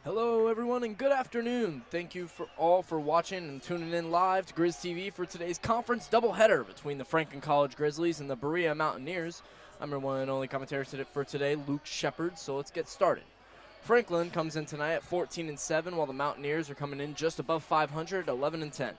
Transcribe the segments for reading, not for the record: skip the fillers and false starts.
Hello, everyone, and good afternoon. Thank you for watching and tuning in live to Grizz TV for today's conference doubleheader between the Franklin College Grizzlies and the Berea Mountaineers. I'm your one and only commentator for today, Luke Shepard. So let's get started. Franklin comes in tonight at 14-7, while the Mountaineers are coming in just above 500, 11-10.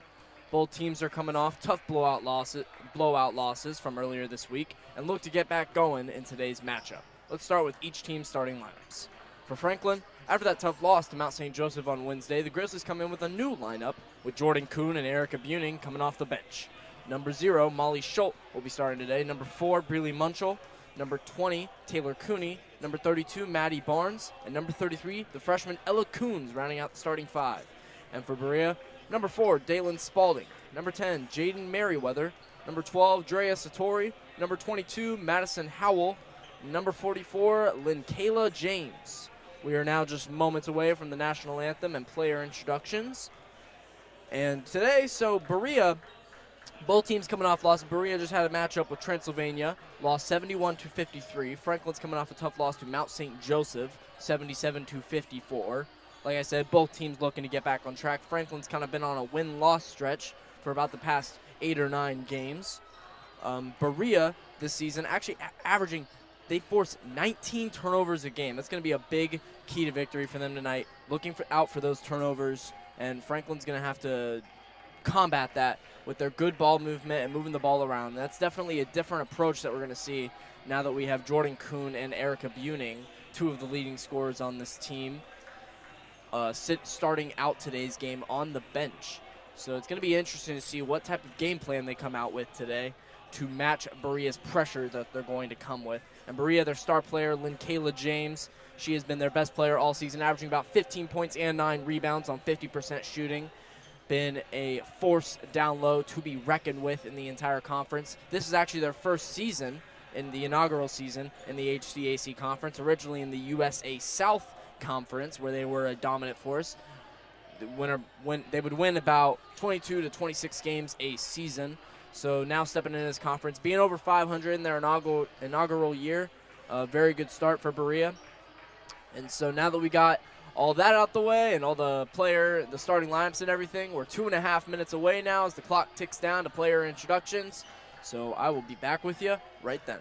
Both teams are coming off tough blowout losses from earlier this week and look to get back going in today's matchup. Let's start with each team's starting lineups. For Franklin, after that tough loss to Mount St. Joseph on Wednesday, the Grizzlies come in with a new lineup with Jordan Kuhn and Erica Buning coming off the bench. Number 0, Molly Schultz will be starting today. Number 4, Breely Munchel. Number 20, Taylor Cooney. Number 32, Maddie Barnes. And number 33, the freshman Ella Coons, rounding out the starting 5. And for Berea, number 4, Dalen Spalding. Number 10, Jaden Merriweather. Number 12, Drea Satori. Number 22, Madison Howell. Number 44, Linkayla James. We are now just moments away from the national anthem and player introductions. And today, so Berea, both teams coming off losses. Berea just had a matchup with Transylvania, lost 71-53. Franklin's coming off a tough loss to Mount St. Joseph, 77-54. Like I said, both teams looking to get back on track. Franklin's kind of been on a win-loss stretch for about the past 8 or 9 games. Berea this season actually averaging, they force 19 turnovers a game. That's going to be a big key to victory for them tonight. Looking out for those turnovers, and Franklin's going to have to combat that with their good ball movement and moving the ball around. That's definitely a different approach that we're going to see now that we have Jordan Kuhn and Erica Buning, 2 of the leading scorers on this team, starting out today's game on the bench. So it's going to be interesting to see what type of game plan they come out with today to match Berea's pressure that they're going to come with. And Berea, their star player, Linkayla James, she has been their best player all season, averaging about 15 points and 9 rebounds on 50% shooting. Been a force down low to be reckoned with in the entire conference. This is actually their first season, in the inaugural season, in the HCAC conference, originally in the USA South Conference, where they were a dominant force. They would win about 22 to 26 games a season. So now stepping in this conference, being over 500 in their inaugural year, a very good start for Berea. And so now that we got all that out the way and all the starting lineups and everything, we're 2.5 minutes away now as the clock ticks down to player introductions. So I will be back with you right then.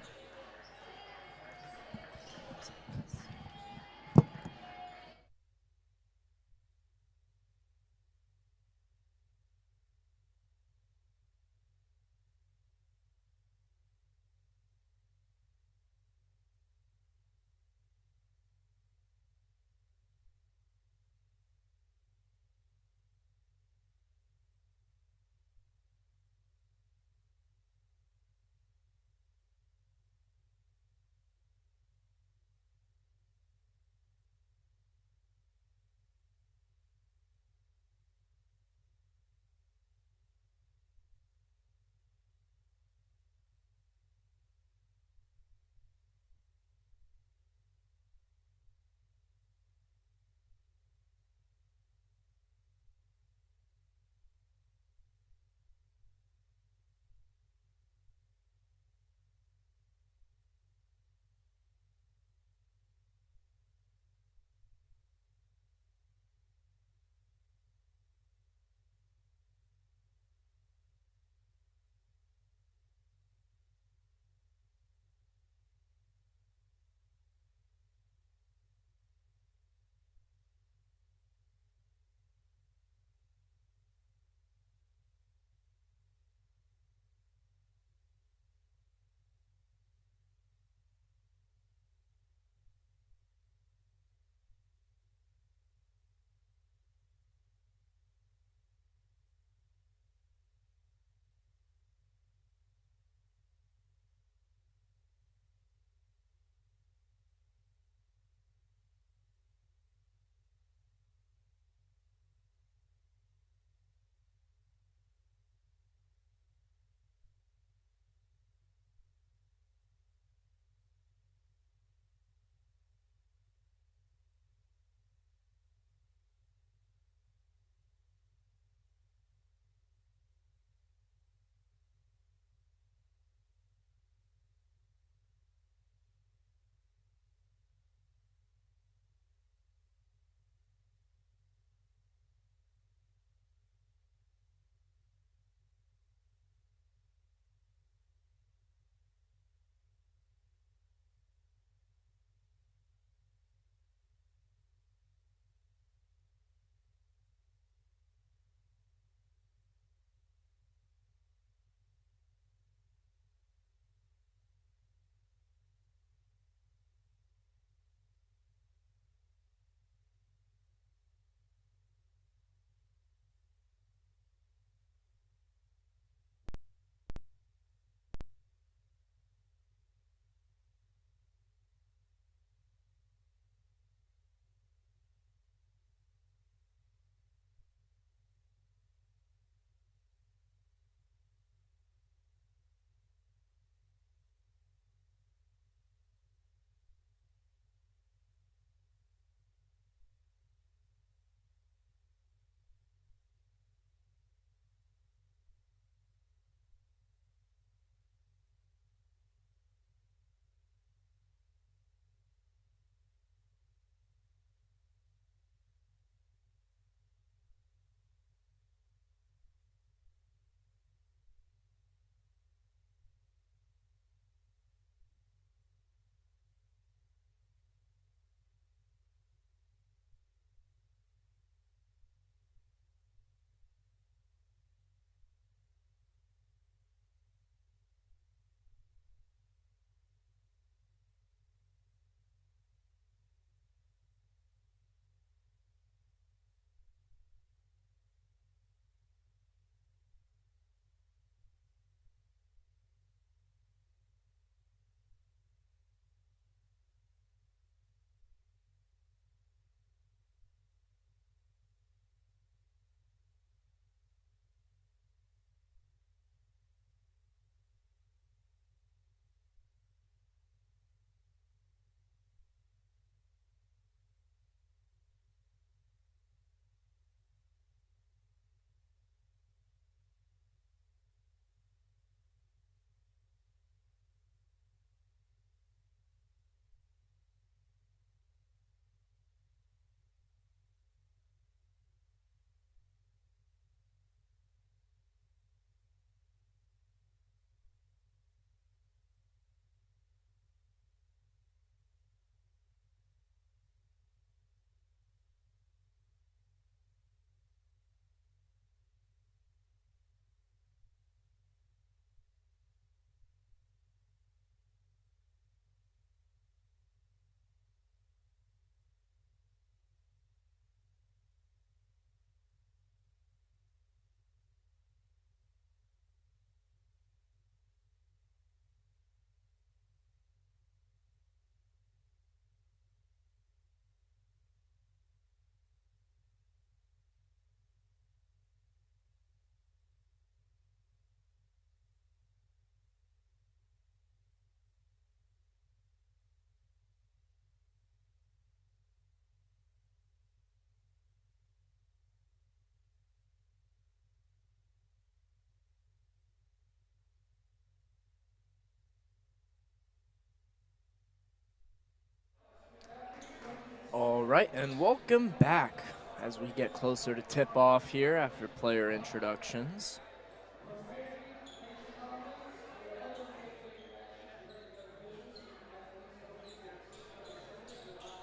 All right, and welcome back as we get closer to tip-off here after player introductions.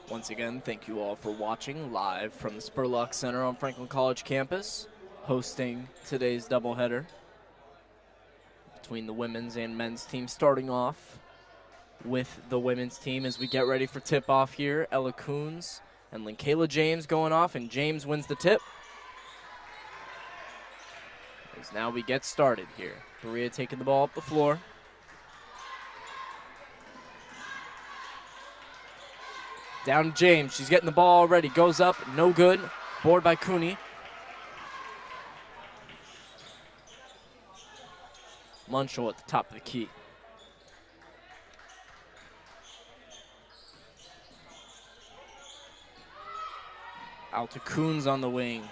Once again, thank you all for watching live from the Spurlock Center on Franklin College campus, hosting today's doubleheader between the women's and men's team, starting off with the women's team as we get ready for tip-off here. Ella Coons and Linkayla James going off, and James wins the tip. As now we get started here. Berea taking the ball up the floor. Down to James. She's getting the ball already. Goes up. No good. Board by Cooney. Munchel at the top of the key. Out to Coons on the wing.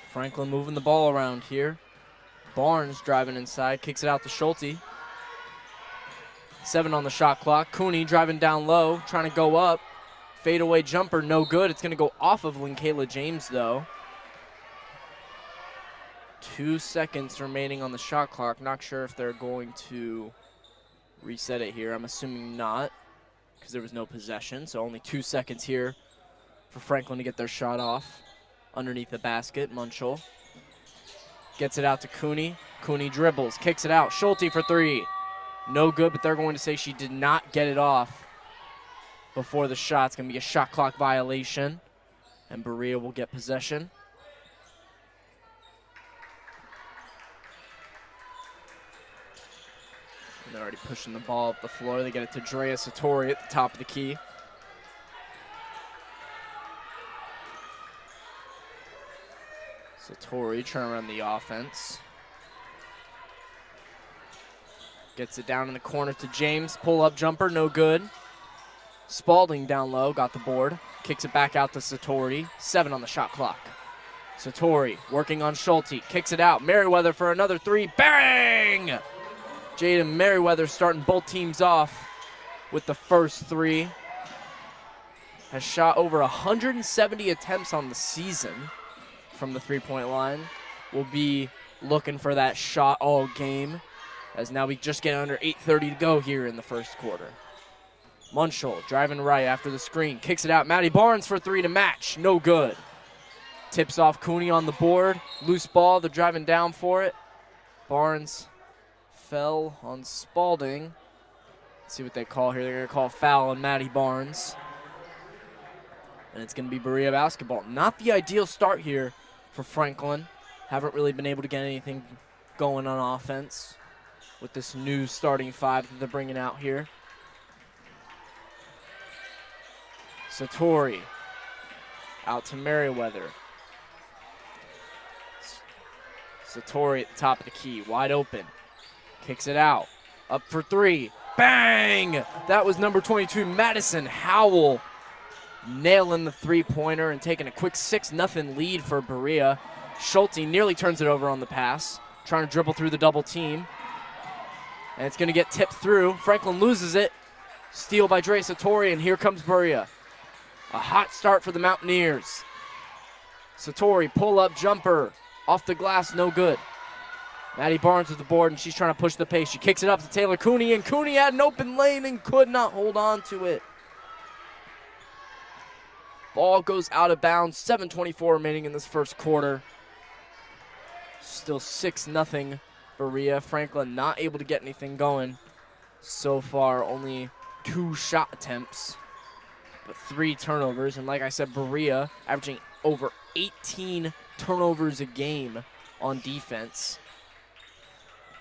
Franklin moving the ball around here. Barnes driving inside. Kicks it out to Schulte. 7 on the shot clock. Cooney driving down low. Trying to go up. Fadeaway jumper, no good. It's going to go off of Linkayla James, though. 2 seconds remaining on the shot clock. Not sure if they're going to reset it here. I'm assuming not, because there was no possession. So only 2 seconds here for Franklin to get their shot off. Underneath the basket, Munchel gets it out to Cooney. Cooney dribbles, kicks it out. Schulte for 3. No good, but they're going to say she did not get it off before the shot. It's going to be a shot clock violation, and Berea will get possession. And they're already pushing the ball up the floor. They get it to Drea Satori at the top of the key. Satori trying to run the offense. Gets it down in the corner to James. Pull-up jumper, no good. Spalding down low, got the board. Kicks it back out to Satori. 7 on the shot clock. Satori working on Schulte. Kicks it out. Merriweather for another 3. Bang! Jaden Merriweather starting both teams off with the first 3. Has shot over 170 attempts on the season from the three-point line. Will be looking for that shot all game, as now we just get under 8:30 to go here in the first quarter. Munchel driving right after the screen. Kicks it out. Maddie Barnes for 3 to match. No good. Tips off Cooney on the board. Loose ball. They're driving down for it. Barnes fell on Spalding. Let's see what they call here. They're going to call foul on Maddie Barnes. And it's going to be Berea basketball. Not the ideal start here for Franklin. Haven't really been able to get anything going on offense with this new starting 5 that they're bringing out here. Satori out to Merriweather. Satori at the top of the key, wide open. Kicks it out, up for 3. Bang! That was number 22, Madison Howell, nailing the three-pointer and taking a quick 6-0 lead for Berea. Schulte nearly turns it over on the pass, trying to dribble through the double team. And it's going to get tipped through. Franklin loses it. Steal by Dre Satori, and here comes Berea. A hot start for the Mountaineers. Satori, pull-up jumper. Off the glass, no good. Maddie Barnes with the board, and she's trying to push the pace. She kicks it up to Taylor Cooney, and Cooney had an open lane and could not hold on to it. Ball goes out of bounds. 7:24 remaining in this first quarter. Still 6-0 Berea. Franklin not able to get anything going so far. Only 2 shot attempts, but 3 turnovers. And like I said, Berea averaging over 18 turnovers a game on defense.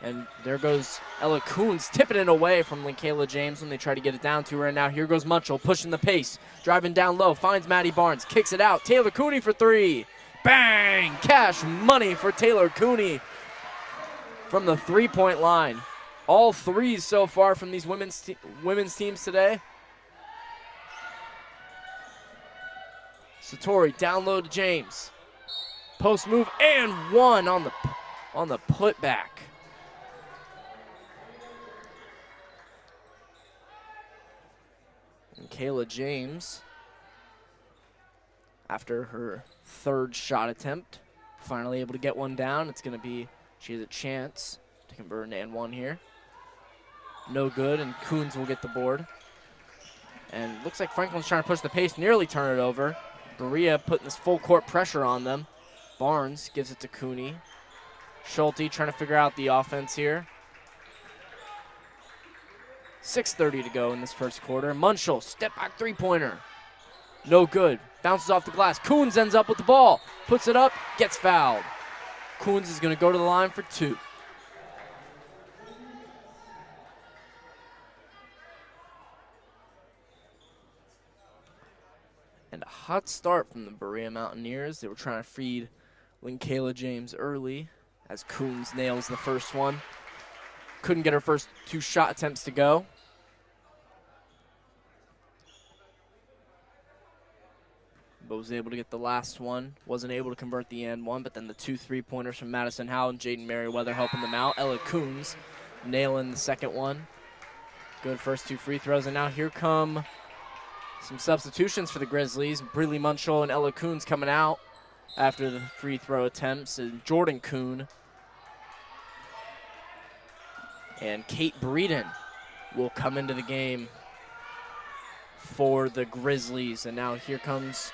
And there goes Ella Coons tipping it away from Linkayla James when they try to get it down to her. And now here goes Munchel pushing the pace, driving down low, finds Maddie Barnes, kicks it out. Taylor Cooney for 3. Bang! Cash money for Taylor Cooney from the three-point line. All 3s so far from these women's teams today. Satori down low to James. Post move and 1 on the putback. And Kayla James after her third shot attempt. Finally able to get one down. It's going to be, she has a chance to convert an and one here. No good, and Coons will get the board. And looks like Franklin's trying to push the pace, nearly turn it over. Berea putting this full court pressure on them. Barnes gives it to Cooney. Schulte trying to figure out the offense here. 6:30 to go in this first quarter. Munschel, step back three-pointer. No good. Bounces off the glass. Coons ends up with the ball. Puts it up, gets fouled. Coons is going to go to the line for two. And a hot start from the Berea Mountaineers. They were trying to feed Linkayla James early as Coons nails the first one. Couldn't get her first two shot attempts to go. But was able to get the last one. Wasn't able to convert the and one, but then the 2 3-pointers from Madison Howell and Jaden Merriweather helping them out. Ella Coons nailing the second one. Good first 2 free throws, and now here come some substitutions for the Grizzlies. Briley Munschel and Ella Coons coming out after the free throw attempts, and Jordan Coon and Kate Breeden will come into the game for the Grizzlies. And now here comes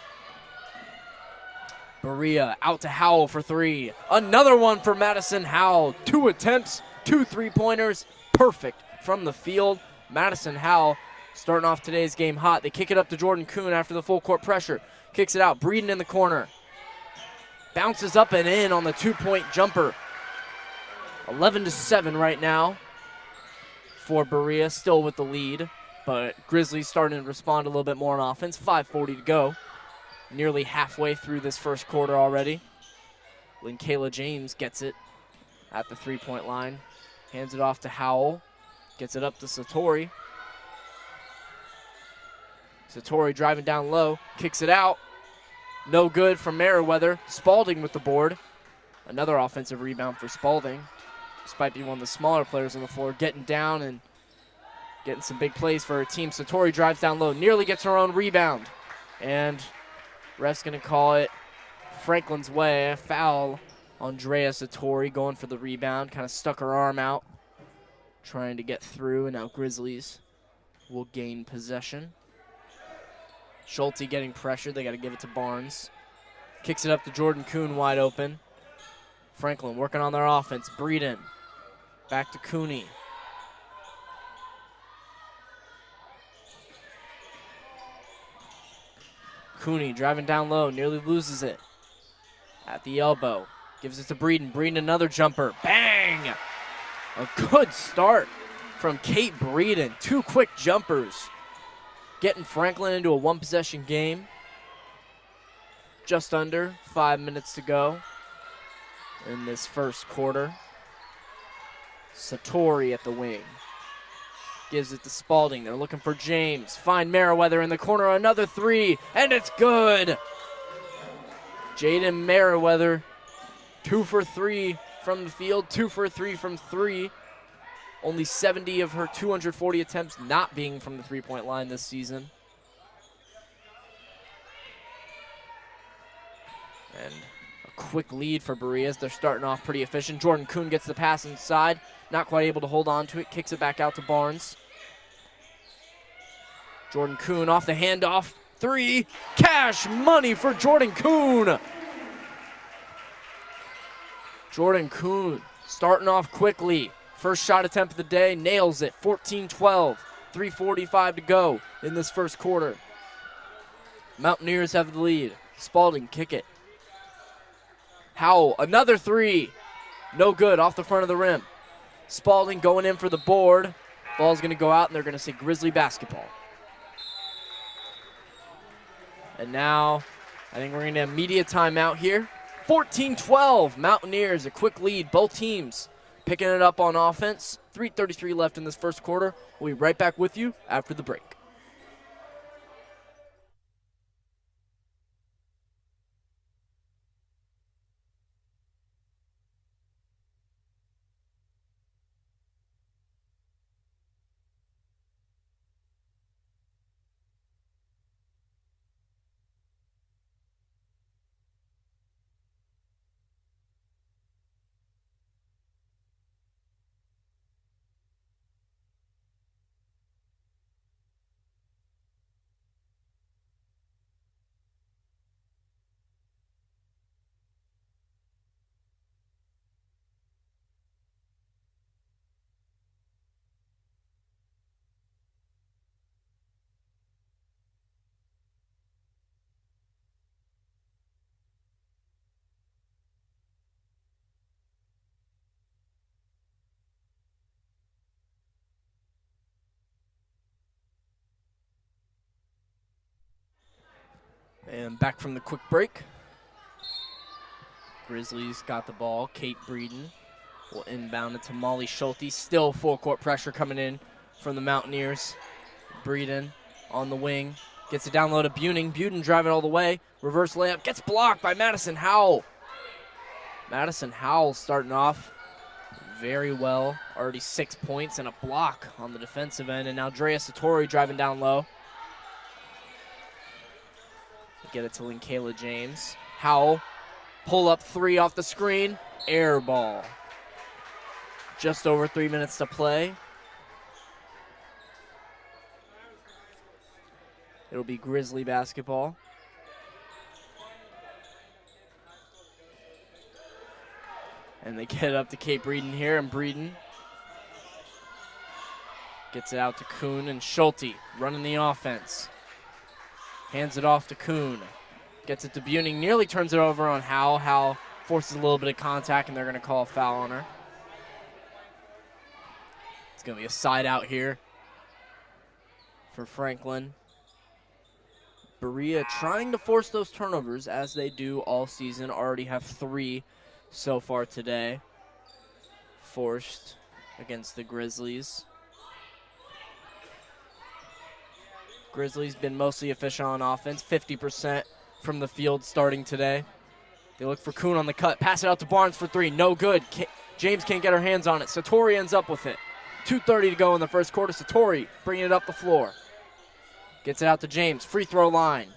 Berea out to Howell for three. Another one for Madison Howell. 2 attempts, 2 3-pointers, perfect from the field. Madison Howell starting off today's game hot. They kick it up to Jordan Coon after the full court pressure. Kicks it out, Breeden in the corner. Bounces up and in on the 2-point jumper. 11-7 right now for Berea, still with the lead. But Grizzlies starting to respond a little bit more on offense. 5:40 to go. Nearly halfway through this first quarter already. Linkayla James gets it at the 3-point line. Hands it off to Howell. Gets it up to Satori. Satori driving down low. Kicks it out. No good from Merriweather. Spalding with the board. Another offensive rebound for Spalding. Despite being one of the smaller players on the floor, getting down and getting some big plays for her team. Satori drives down low, nearly gets her own rebound. And ref's going to call it Franklin's way. A foul. Andrea Satori going for the rebound. Kind of stuck her arm out, trying to get through. And now Grizzlies will gain possession. Schulte getting pressure. They got to give it to Barnes. Kicks it up to Jordan Coon wide open. Franklin working on their offense. Breeden. Back to Cooney. Cooney driving down low, nearly loses it. At the elbow, gives it to Breeden. Breeden another jumper, bang! A good start from Kate Breeden. 2 quick jumpers. Getting Franklin into a 1-possession game. Just under 5 minutes to go in this first quarter. Satori at the wing. Gives it to Spalding. They're looking for James. Find Merriweather in the corner. Another 3, and it's good. Jaden Merriweather, 2 for 3 from the field, 2 for 3 from 3. Only 70 of her 240 attempts not being from the 3-point line this season. And a quick lead for Berea as they're starting off pretty efficient. Jordan Coon gets the pass inside. Not quite able to hold on to it. Kicks it back out to Barnes. Jordan Coon off the handoff. 3. Cash money for Jordan Coon. Jordan Coon starting off quickly. First shot attempt of the day. Nails it. 14-12. 3:45 to go in this first quarter. Mountaineers have the lead. Spalding kick it. Howell, another 3. No good, off the front of the rim. Spalding going in for the board. Ball's going to go out, and they're going to say Grizzly basketball. And now, I think we're going to have media timeout here. 14-12, Mountaineers, a quick lead. Both teams picking it up on offense. 3:33 left in this first quarter. We'll be right back with you after the break. And back from the quick break. Grizzlies got the ball. Kate Breeden will inbound it to Molly Schulte. Still full court pressure coming in from the Mountaineers. Breeden on the wing. Gets it down low to Buning. Buning driving all the way. Reverse layup. Gets blocked by Madison Howell. Madison Howell starting off very well. Already 6 points and a block on the defensive end. And now Drea Satori driving down low. Get it to Linkayla James. Howell. Pull up three off the screen. Air ball. Just over 3 minutes to play. It'll be Grizzly basketball. And they get it up to Kate Breeden here, and Breeden gets it out to Kuhn, and Schulte running the offense. Hands it off to Kuhn. Gets it to Buning, nearly turns it over on Howell. Howell forces a little bit of contact, and they're going to call a foul on her. It's going to be a side out here for Franklin. Berea trying to force those turnovers, as they do all season. Already have 3 so far today forced against the Grizzlies. Grizzlies been mostly efficient on offense, 50% from the field starting today. They look for Kuhn on the cut, pass it out to Barnes for 3, no good. James can't get her hands on it. Satori ends up with it. 2:30 to go in the first quarter. Satori bringing it up the floor. Gets it out to James, free throw line.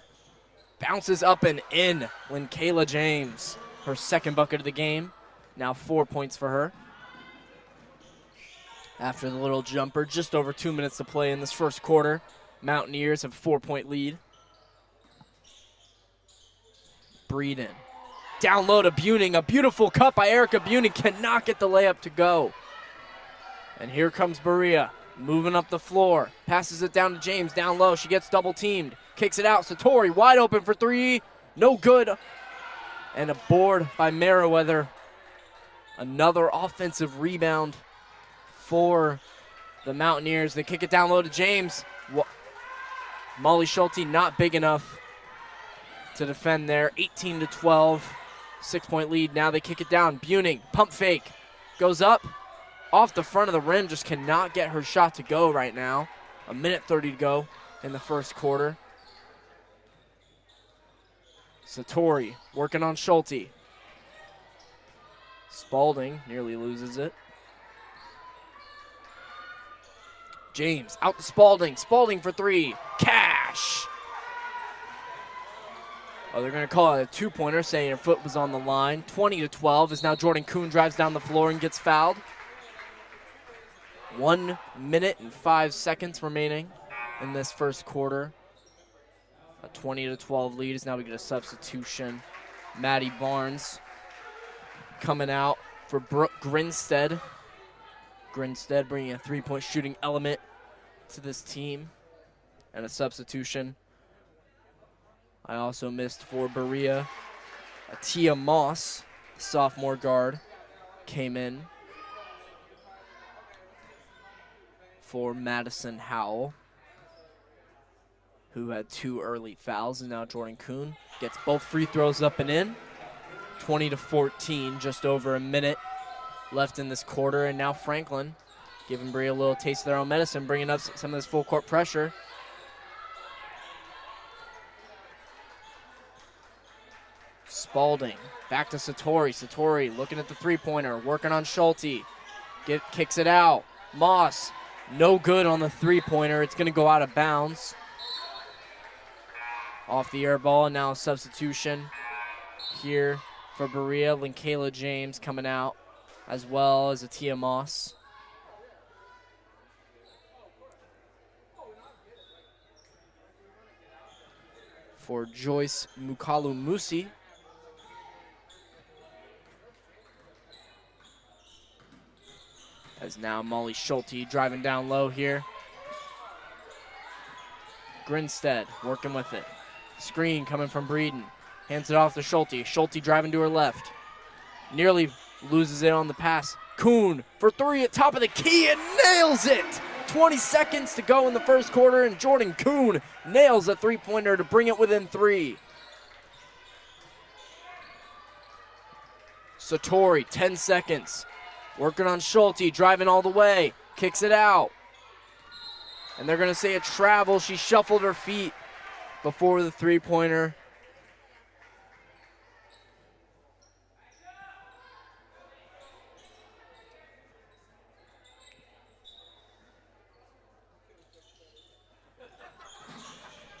Bounces up and in. Linkayla James, her second bucket of the game. Now 4 points for her. After the little jumper, just over 2 minutes to play in this first quarter. Mountaineers have a 4-point lead. Breeden. Down low to Buning. A beautiful cut by Erica Buning. Cannot get the layup to go. And here comes Berea. Moving up the floor. Passes it down to James. Down low. She gets double teamed. Kicks it out. Satori wide open for 3. No good. And a board by Meriwether. Another offensive rebound for the Mountaineers. They kick it down low to James. Molly Schulte not big enough to defend there. 18-12. 6-point lead. Now they kick it down. Buning. Pump fake. Goes up. Off the front of the rim. Just cannot get her shot to go right now. 1:30 to go in the first quarter. Satori working on Schulte. Spalding nearly loses it. James out to Spalding. Spalding for 3. Cash. Oh, they're going to call it a 2-pointer, saying her foot was on the line. 20-12 is now Jordan Kuhn drives down the floor and gets fouled. 1 minute and 5 seconds remaining in this first quarter. A 20-12 lead is now we get a substitution. Maddie Barnes coming out for Brooke Grinstead. Grinstead bringing a 3-point shooting element to this team. And a substitution I also missed for Berea. Atia Moss, sophomore guard, came in for Madison Howell, who had 2 early fouls, and now Jordan Kuhn gets both free throws up and in. 20-14, just over a minute left in this quarter, and now Franklin giving Berea a little taste of their own medicine, bringing up some of this full court pressure. Spalding back to Satori. Satori looking at the 3-pointer, working on Schulte. Kicks it out. Moss, no good on the 3-pointer. It's going to go out of bounds. Off the air ball, and now a substitution here for Berea. Linkayla James coming out, as well as Atia Moss. For Joyce Mukalu Musi. As now Molly Schulte driving down low here. Grinstead working with it. Screen coming from Breeden. Hands it off to Schulte. Schulte driving to her left. Nearly loses it on the pass. Kuhn for 3 at top of the key and nails it! 20 seconds to go in the first quarter, and Jordan Kuhn nails a 3-pointer to bring it within 3. Satori, 10 seconds. Working on Schulte, driving all the way. Kicks it out. And they're going to say a travel. She shuffled her feet before the three-pointer.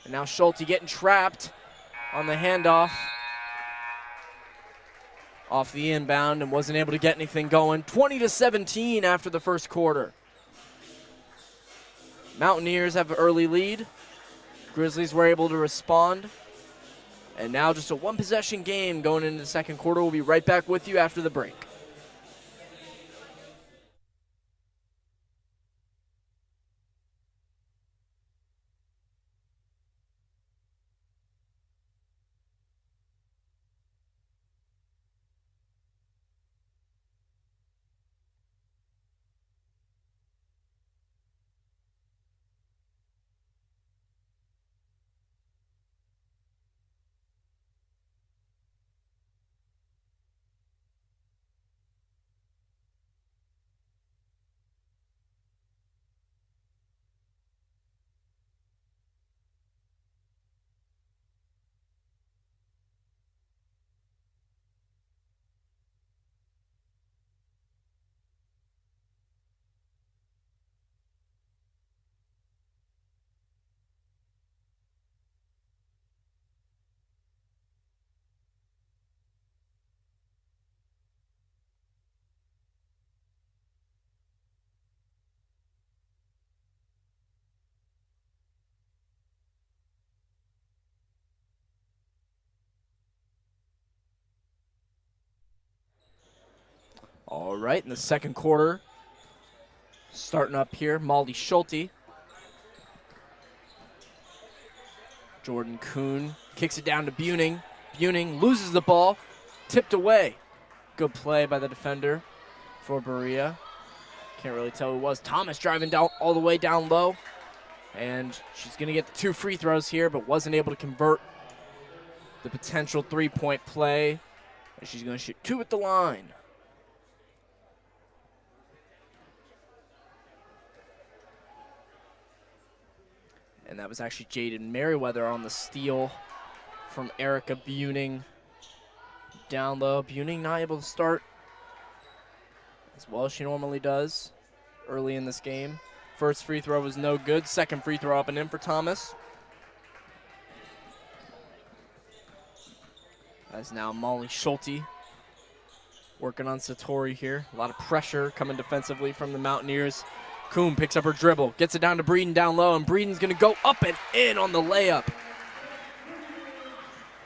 And now Schulte getting trapped on the handoff. Off the inbound and wasn't able to get anything going. 20-17 after the first quarter. Mountaineers have an early lead. Grizzlies were able to respond. And now just a one-possession game going into the second quarter. We'll be right back with you after the break. All right, in the second quarter, starting up here, Molly Schulte. Jordan Kuhn kicks it down to Buning. Buning loses the ball, tipped away. Good play by the defender for Berea. Can't really tell who it was. Thomas driving down all the way down low. And she's going to get the 2 free throws here, but wasn't able to convert the potential three-point play. And she's going to shoot 2 at the line. And that was actually Jaden Merriweather on the steal from Erica Buning. Down low, Buning not able to start as well as she normally does early in this game. First free throw was no good. Second free throw up and in for Thomas. As now Molly Schulte working on Satori here. A lot of pressure coming defensively from the Mountaineers. Kuhn picks up her dribble, gets it down to Breeden down low, and Breeden's going to go up and in on the layup.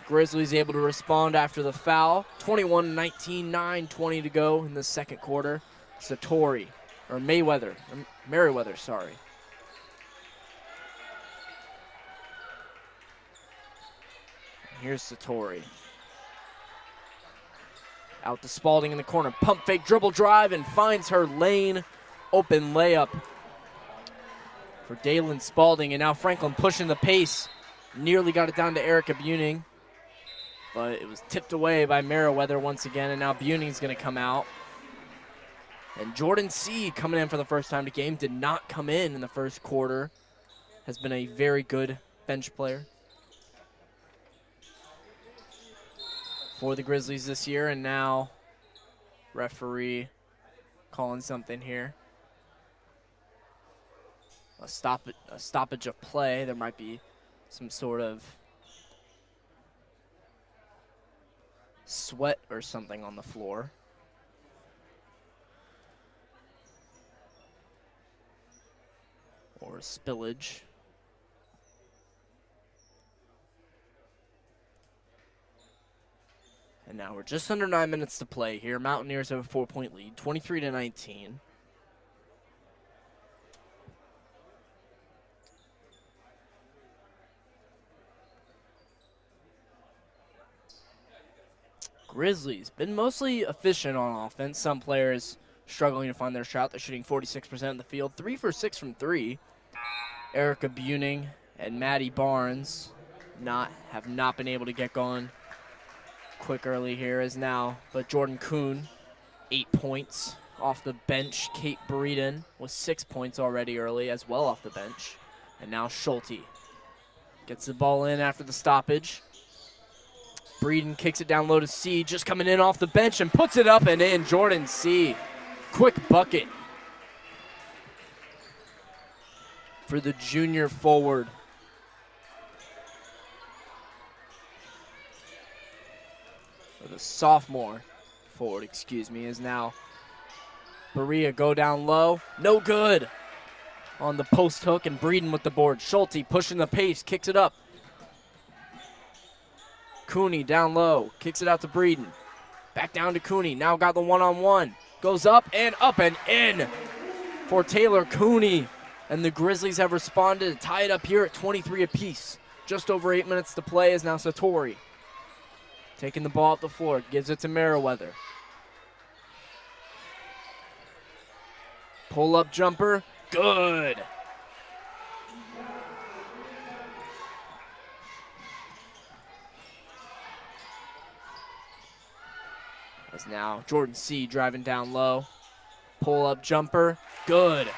Grizzlies able to respond after the foul. 21-19, 9:20 to go in the second quarter. Satori, or Merriweather, sorry. Here's Satori. Out to Spalding in the corner. Pump fake, dribble drive, and finds her lane. Open layup for Dalen Spalding. And now Franklin pushing the pace. Nearly got it down to Erica Buning. But it was tipped away by Merriweather once again. And now Buning's going to come out. And Jordan C. coming in for the first time to game. Did not come in the first quarter. Has been a very good bench player for the Grizzlies this year. And now referee calling something here. A stoppage of play. There might be some sort of sweat or something on the floor. Or spillage. And now we're just under 9 minutes to play here. Mountaineers have a 4-point lead, 23-19. Grizzlies been mostly efficient on offense. Some players struggling to find their shot. They're shooting 46% in the field, 3 for 6 from 3. Erica Buning and Maddie Barnes have not been able to get going quick early here is now, but Jordan Kuhn, 8 points off the bench. Kate Breeden with 6 points already early as well off the bench. And now Schulte gets the ball in after the stoppage. Breeden kicks it down low to C, just coming in off the bench and puts it up and in. Jordan C, quick bucket for the junior forward. Or the sophomore forward, excuse me, is now Berea. Go down low, no good. On the post hook and Breeden with the board. Schulte pushing the pace, kicks it up. Cooney down low, kicks it out to Breeden. Back down to Cooney, now got the one-on-one. Goes up and in for Taylor Cooney. And the Grizzlies have responded, tie it up here at 23 apiece. Just over 8 minutes to play is now Satori. Taking the ball up the floor, gives it to Merriweather. Pull-up jumper, good. As now Jordan C driving down low. Pull-up jumper, good.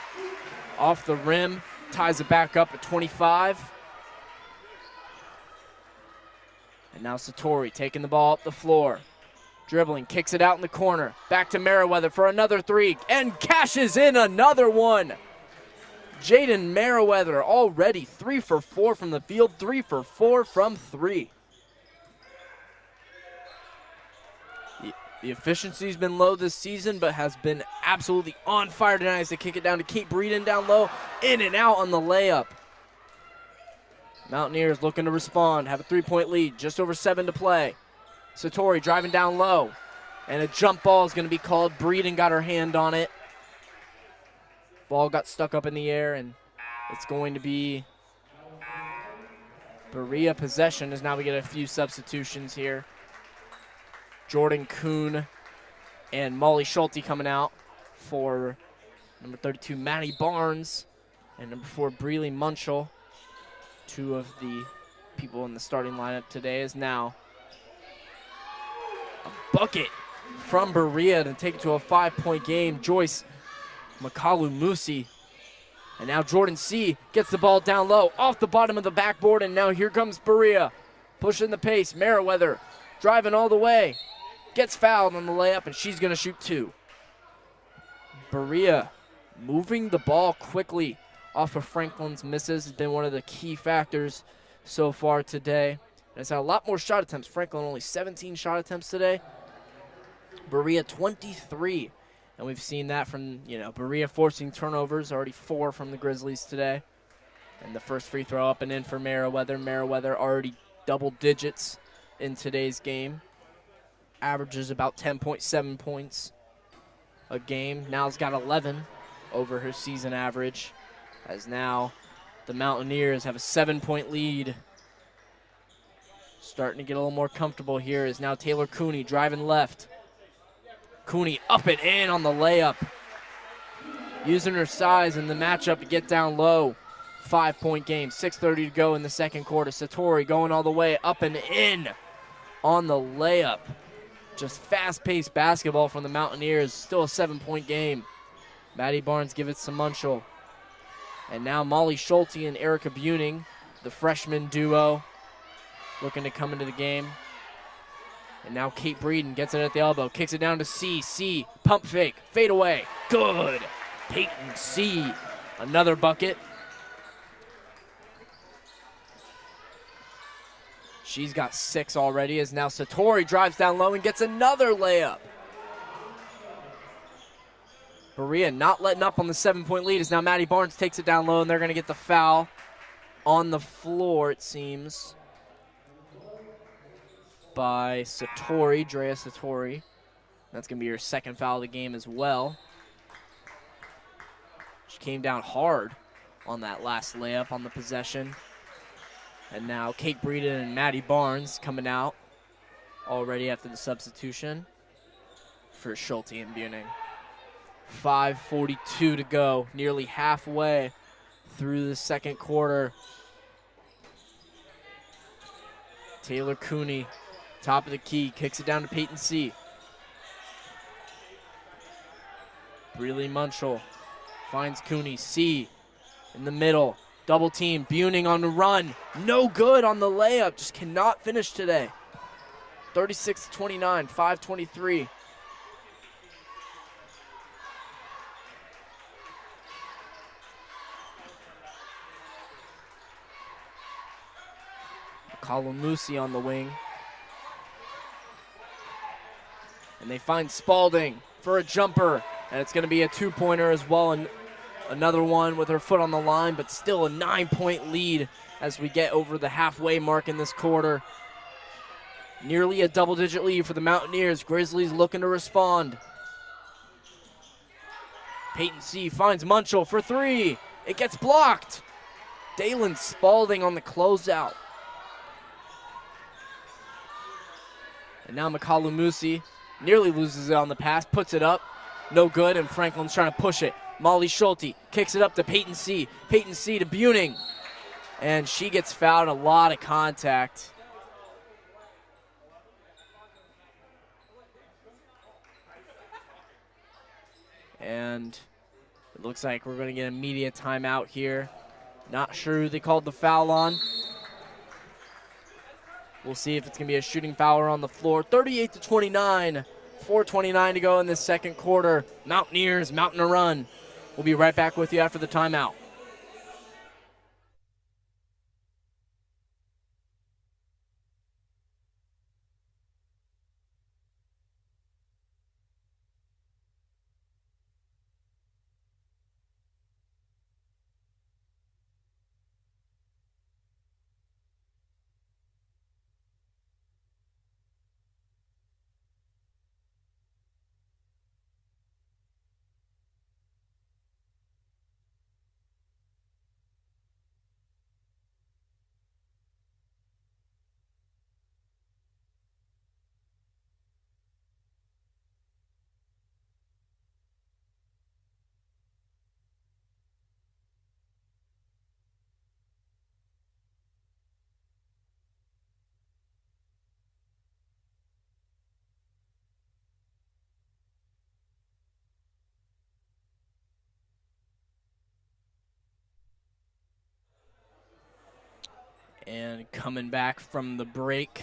Off the rim, ties it back up at 25. And now Satori taking the ball up the floor. Dribbling, kicks it out in the corner. Back to Merriweather for another three, and cashes in another one. Jaden Merriweather already 3 for 4 from the field, 3 for 4 from 3. The efficiency's been low this season, but has been absolutely on fire tonight as they kick it down to Kate Breeden down low, in and out on the layup. Mountaineers looking to respond, have a 3-point lead, just over 7 to play. Satori driving down low, and a jump ball is going to be called. Breeden got her hand on it. Ball got stuck up in the air, and it's going to be Berea possession, as now we get a few substitutions here. Jordan Kuhn and Molly Schulte coming out for number 32, Maddie Barnes, and number 4, Breely Munchel. 2 of the people in the starting lineup today is now a bucket from Berea to take it to a 5-point game. Joyce Makalu Musi. And now Jordan C gets the ball down low off the bottom of the backboard, and now here comes Berea pushing the pace. Merriweather driving all the way. Gets fouled on the layup, and she's going to shoot 2. Berea moving the ball quickly off of Franklin's misses has been one of the key factors so far today. And it's had a lot more shot attempts. Franklin only 17 shot attempts today. Berea 23. And we've seen that from, Berea forcing turnovers, already 4 from the Grizzlies today. And the first free throw up and in for Merriweather. Merriweather already double digits in today's game. Averages about 10.7 points a game. Now's got 11 over her season average, as now the Mountaineers have a 7-point lead. Starting to get a little more comfortable here is now Taylor Cooney driving left. Cooney up and in on the layup. Using her size in the matchup to get down low. 5-point game, 6:30 to go in the second quarter. Satori going all the way up and in on the layup. Just fast-paced basketball from the Mountaineers. Still a 7-point game. Maddie Barnes give it to Munchel. And now Molly Schulte and Erica Buning, the freshman duo, looking to come into the game. And now Kate Breeden gets it at the elbow. Kicks it down to C. C, pump fake, fade away. Good. Peyton C, another bucket. She's got 6 already, as now Satori drives down low and gets another layup. Berea not letting up on the 7-point lead, as now Maddie Barnes takes it down low, and they're going to get the foul on the floor, it seems, by Satori, Drea Satori. That's going to be her second foul of the game as well. She came down hard on that last layup on the possession. And now Kate Breeden and Maddie Barnes coming out already after the substitution for Schulte and Buning. 5:42 to go, nearly halfway through the second quarter. Taylor Cooney Top of the key, kicks it down to Peyton C. Breely Munchel finds Cooney. C in the middle. Double team. Buning on the run. No good on the layup. Just cannot finish today. 36-29, 5:23. Kalamusi on the wing. And they find Spalding for a jumper. And it's going to be a two-pointer as well. And another one with her foot on the line, but still a 9-point lead as we get over the halfway mark in this quarter. Nearly a double-digit lead for the Mountaineers. Grizzlies looking to respond. Peyton C. finds Munchel for three. It gets blocked. Dalen Spalding on the closeout. And now Makalamusi nearly loses it on the pass, puts it up. No good, and Franklin's trying to push it. Molly Schulte kicks it up to Peyton C. Peyton C. to Buning. And she gets fouled, a lot of contact. And it looks like we're going to get an immediate timeout here. Not sure who they called the foul on. We'll see if it's going to be a shooting foul on the floor. 38-29, 4:29 to go in this second quarter. Mountaineers mounting a run. We'll be right back with you after the timeout. And coming back from the break.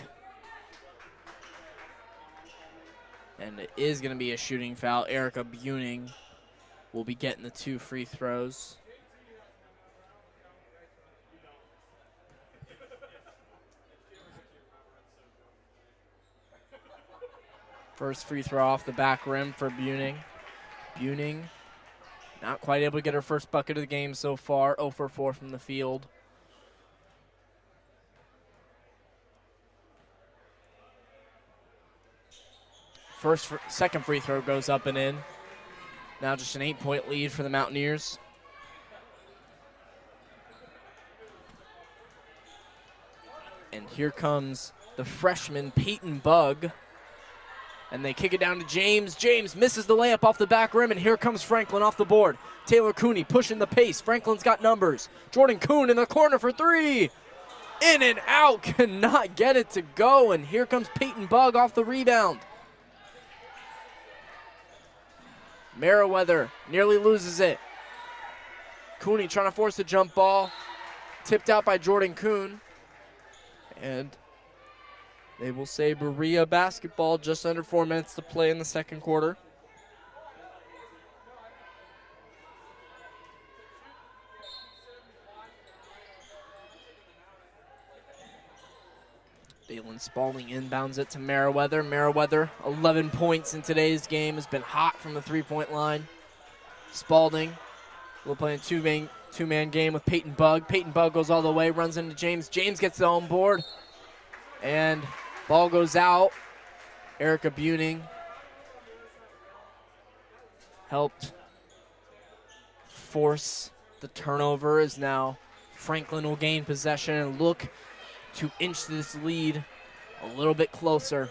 And it is going to be a shooting foul. Erica Buning will be getting the 2 free throws. First free throw off the back rim for Buning. Buning not quite able to get her first bucket of the game so far. 0 for 4 from the field. Second free throw goes up and in. Now just an 8-point lead for the Mountaineers. And here comes the freshman Peyton Bug. And they kick it down to James. James misses the layup off the back rim, and here comes Franklin off the board. Taylor Cooney pushing the pace. Franklin's got numbers. Jordan Kuhn in the corner for three. In and out, cannot get it to go. And here comes Peyton Bug off the rebound. Meriwether nearly loses it. Cooney trying to force a jump ball. Tipped out by Jordan Kuhn. And they will say Berea basketball, just under 4 minutes to play in the second quarter. Dalen Spalding inbounds it to Meriwether. Meriwether, 11 points in today's game, has been hot from the three-point line. Spalding will play a two-man game with Peyton Bug. Peyton Bug goes all the way, runs into James. James gets the home board, and ball goes out. Erica Buning helped force the turnover, as now Franklin will gain possession and look to inch this lead a little bit closer.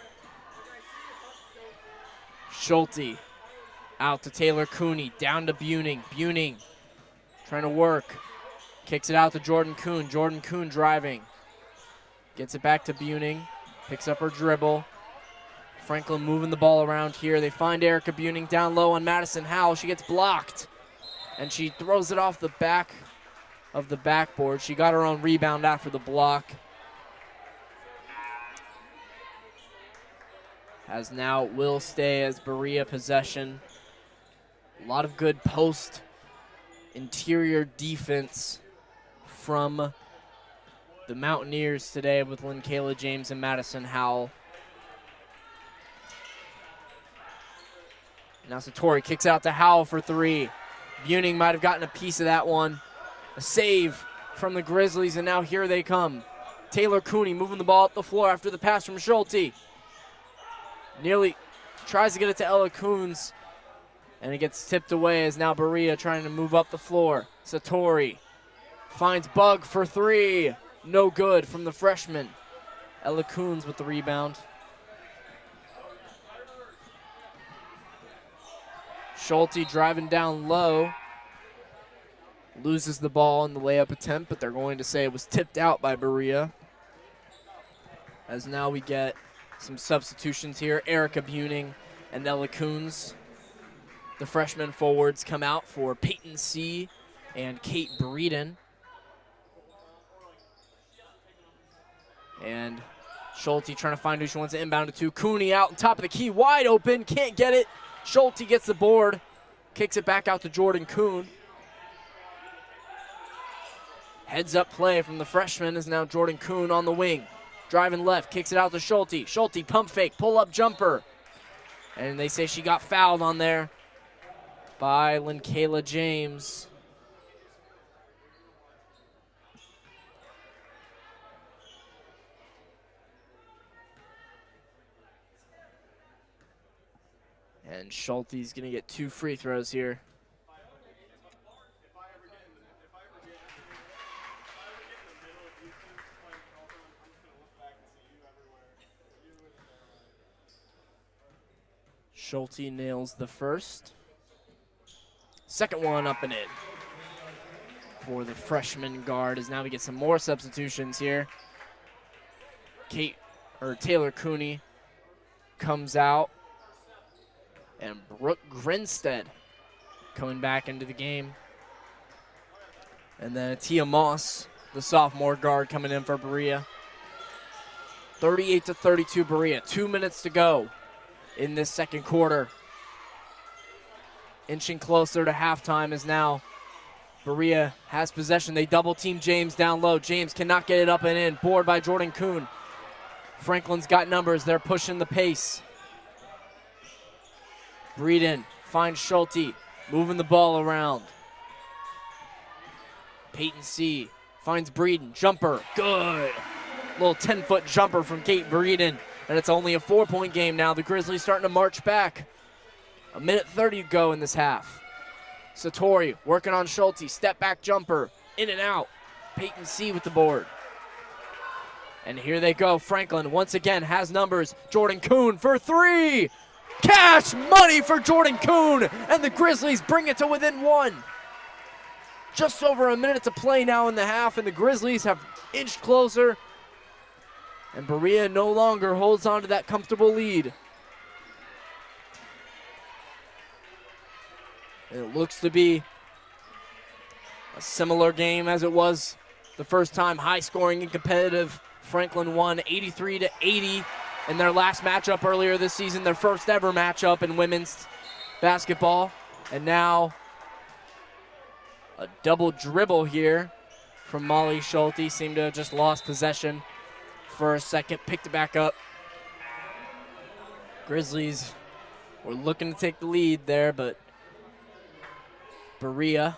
Schulte out to Taylor Cooney, down to Buning. Buning trying to work. Kicks it out to Jordan Kuhn. Jordan Kuhn driving. Gets it back to Buning. Picks up her dribble. Franklin moving the ball around here. They find Erica Buning down low on Madison Howell. She gets blocked, and she throws it off the back of the backboard. She got her own rebound after the block. As now will stay as Berea possession. A lot of good post interior defense from the Mountaineers today with Kayla James and Madison Howell. Now Satori kicks out to Howell for three. Buning might have gotten a piece of that one. A save from the Grizzlies, and now here they come. Taylor Cooney moving the ball up the floor after the pass from Schulte. Nearly tries to get it to Ella Coons, and it gets tipped away as now Berea trying to move up the floor. Satori finds Bug for three. No good from the freshman. Ella Coons with the rebound. Schulte driving down low. Loses the ball in the layup attempt, but they're going to say it was tipped out by Berea. As now we get some substitutions here. Erica Buning and Ella Coons. The freshman forwards come out for Peyton C. and Kate Breeden. And Schulte trying to find who she wants to inbound it to. Cooney out on top of the key, wide open, can't get it. Schulte gets the board, kicks it back out to Jordan Kuhn. Heads up play from the freshman is now Jordan Kuhn on the wing. Driving left, kicks it out to Schulte. Schulte pump fake, pull up jumper. And they say she got fouled on there by Kayla James. And Schulte's going to get 2 free throws here. Schulte nails the first. Second one up and in for the freshman guard, as now we get some more substitutions here. Taylor Cooney comes out. And Brooke Grinstead coming back into the game. And then Tia Moss, the sophomore guard, coming in for Berea. 38-32 Berea. 2 minutes to go in this second quarter. Inching closer to halftime as now Berea has possession. They double team James down low. James cannot get it up and in. Board by Jordan Kuhn. Franklin's got numbers. They're pushing the pace. Breeden finds Schulte, moving the ball around. Peyton C. finds Breeden, jumper, good. Little 10-foot jumper from Kate Breeden, and it's only a 4-point game now. The Grizzlies starting to march back. 1:30 to go in this half. Satori working on Schulte, step back jumper, in and out. Peyton C. with the board. And here they go. Franklin once again has numbers. Jordan Kuhn for three. Cash money for Jordan Kuhn, and the Grizzlies bring it to within 1. Just over a minute to play now in the half, and the Grizzlies have inched closer. And Berea no longer holds on to that comfortable lead. It looks to be a similar game as it was the first time. High scoring and competitive. Franklin won 83-80. In their last matchup earlier this season, their first ever matchup in women's basketball. And now a double dribble here from Molly Schulte. Seemed to have just lost possession for a second, picked it back up. Grizzlies were looking to take the lead there, but Berea,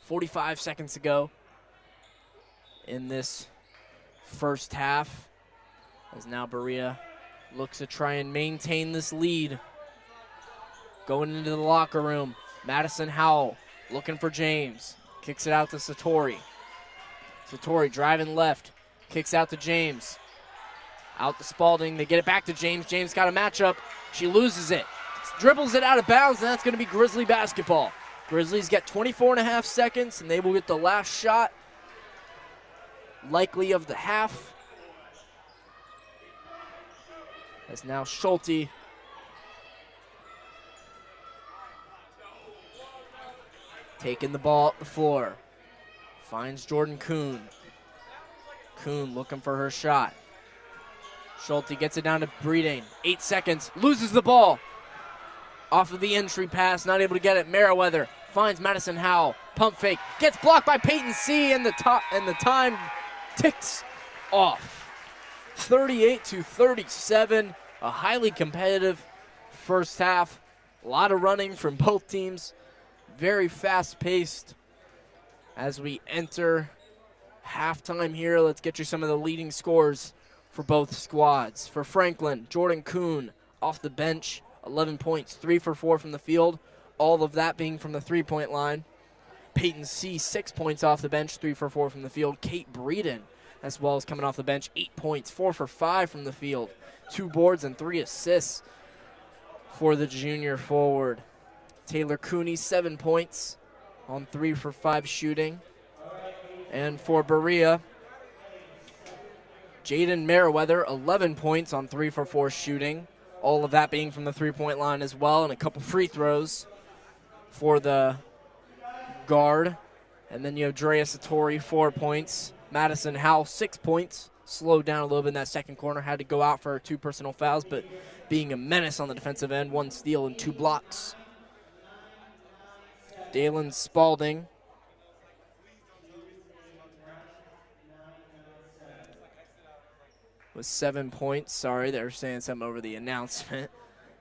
45 seconds to go in this first half, as now Berea looks to try and maintain this lead. Going into the locker room, Madison Howell looking for James. Kicks it out to Satori. Satori driving left, kicks out to James. Out to Spalding, they get it back to James. James got a matchup, she loses it. Dribbles it out of bounds, and that's gonna be Grizzly basketball. Grizzlies get 24.5 seconds, and they will get the last shot, likely of the half. As now Schulte taking the ball up the floor. Finds Jordan Kuhn. Kuhn looking for her shot. Schulte gets it down to Breeding. 8 seconds. Loses the ball. Off of the entry pass. Not able to get it. Meriwether finds Madison Howell. Pump fake. Gets blocked by Peyton C. And the time ticks off. 38-37. A highly competitive first half. A lot of running from both teams. Very fast-paced as we enter halftime here. Let's get you some of the leading scores for both squads. For Franklin, Jordan Kuhn off the bench, 11 points, 3 for 4 from the field, all of that being from the three-point line. Peyton C, 6 points off the bench, 3 for 4 from the field. Kate Breeden, as well as coming off the bench, 8 points, 4 for 5 from the field, 2 boards and 3 assists for the junior forward. Taylor Cooney, 7 points on 3 for 5 shooting. And for Berea, Jaden Meriwether, 11 points on 3 for 4 shooting. All of that being from the three-point line as well, and a couple free throws for the guard. And then you have Drea Satori, 4 points. Madison Howell, 6 points. Slowed down a little bit in that second corner. Had to go out for 2 personal fouls, but being a menace on the defensive end, 1 steal and 2 blocks. Dalen Spalding with 7 points. Sorry, they were saying something over the announcement.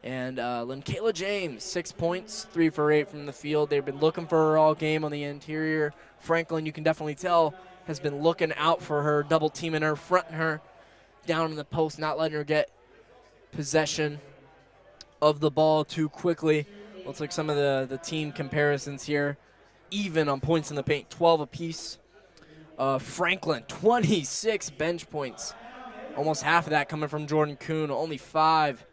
And Kayla James, 6 points, 3 for 8 from the field. They've been looking for her all game on the interior. Franklin, you can definitely tell, has been looking out for her, double teaming her, fronting her down in the post, not letting her get possession of the ball too quickly. Looks like some of the team comparisons here. Even on points in the paint, 12 apiece. Franklin, 26 bench points. Almost half of that coming from Jordan Kuhn, only 5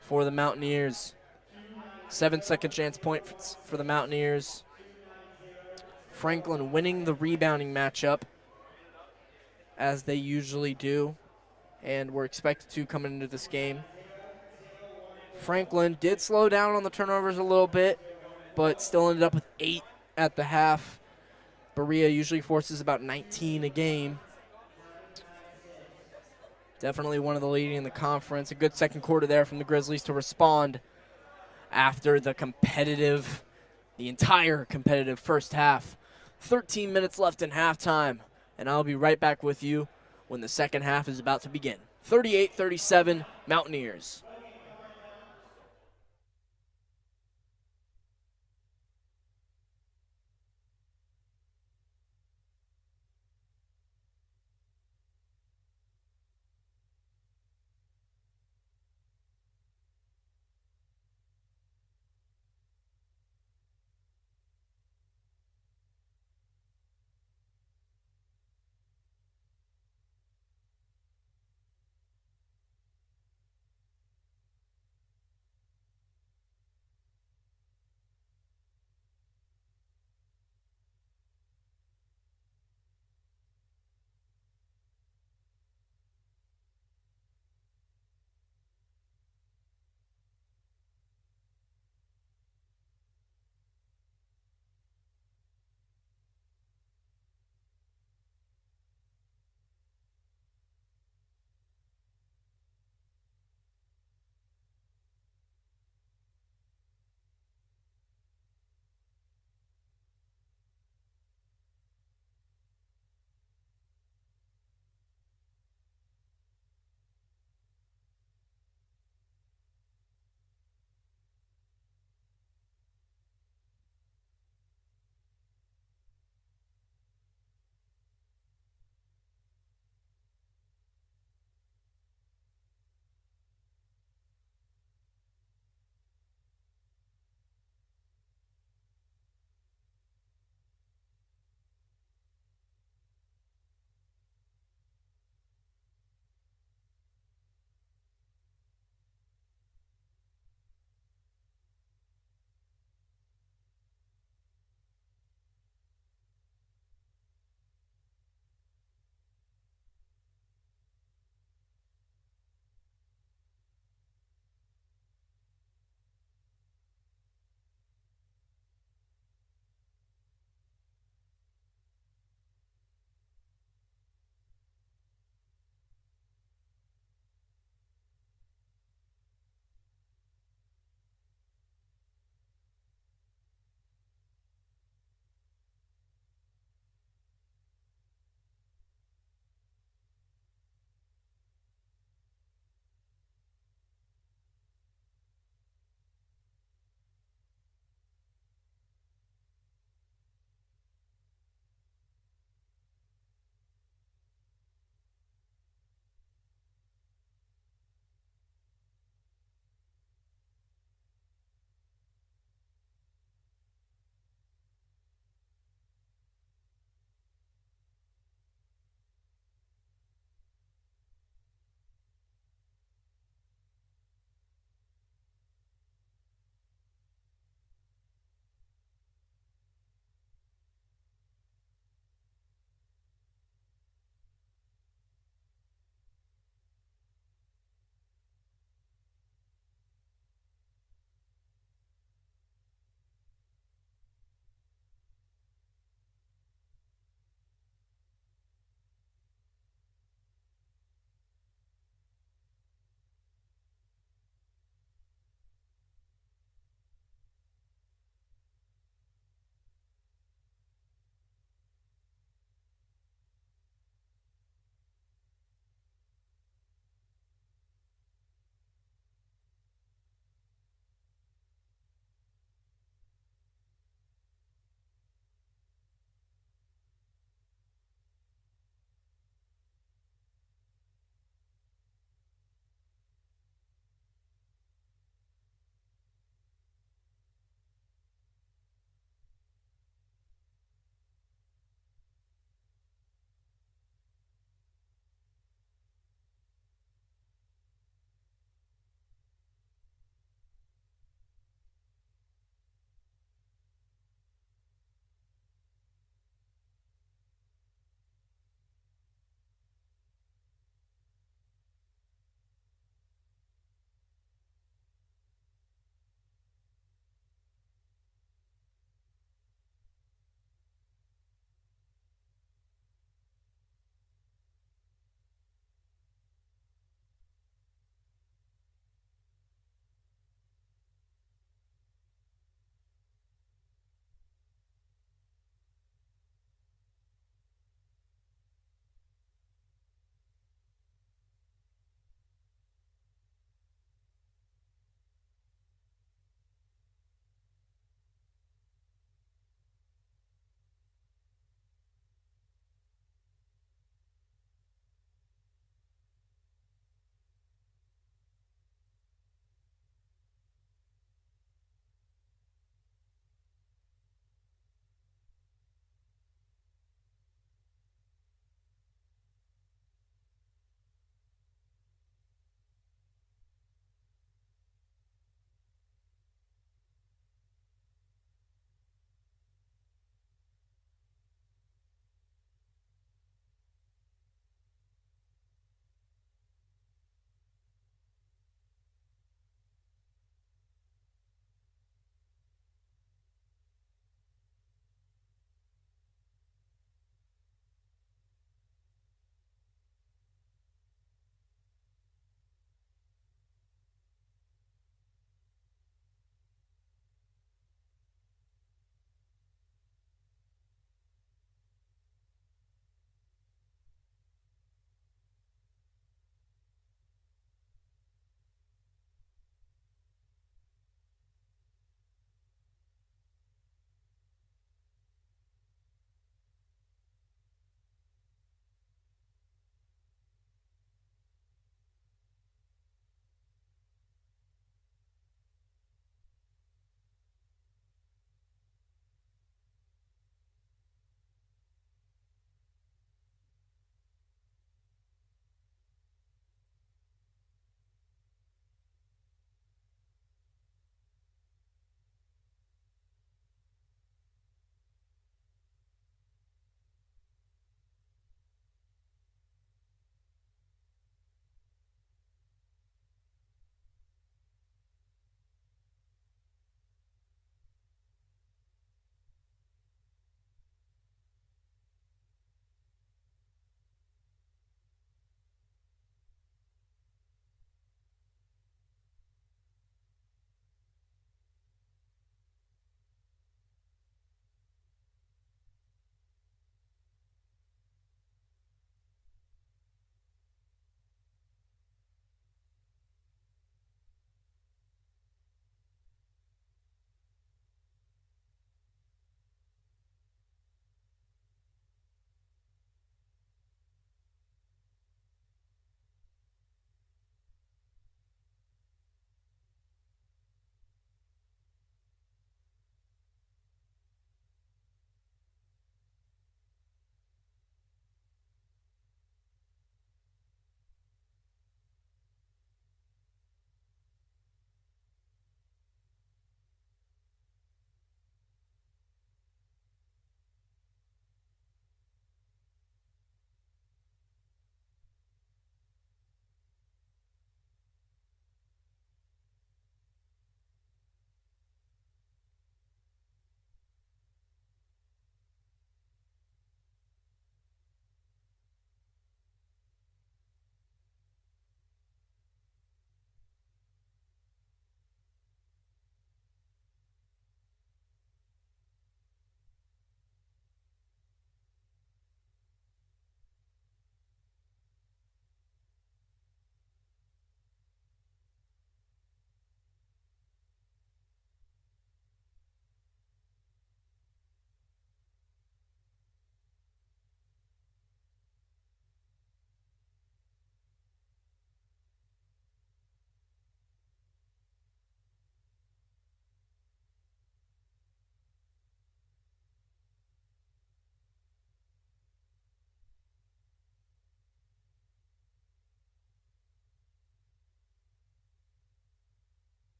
for the Mountaineers. 7 second chance points for the Mountaineers. Franklin winning the rebounding matchup, as they usually do, and we're expected to coming into this game. Franklin did slow down on the turnovers a little bit, but still ended up with 8 at the half. Berea usually forces about 19 a game. Definitely one of the leading in the conference. A good second quarter there from the Grizzlies to respond after the entire competitive first half. 13 minutes left in halftime, and I'll be right back with you when the second half is about to begin. 38-37 Mountaineers.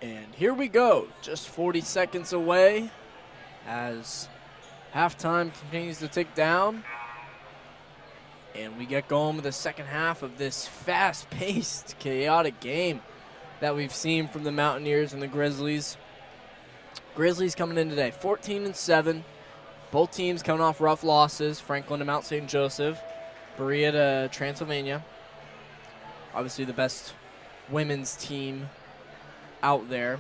And here we go, just 40 seconds away as halftime continues to tick down. And we get going with the second half of this fast-paced, chaotic game that we've seen from the Mountaineers and the Grizzlies. Grizzlies coming in today, 14-7. Both teams coming off rough losses, Franklin to Mount St. Joseph, Berea to Transylvania. Obviously the best women's team out there.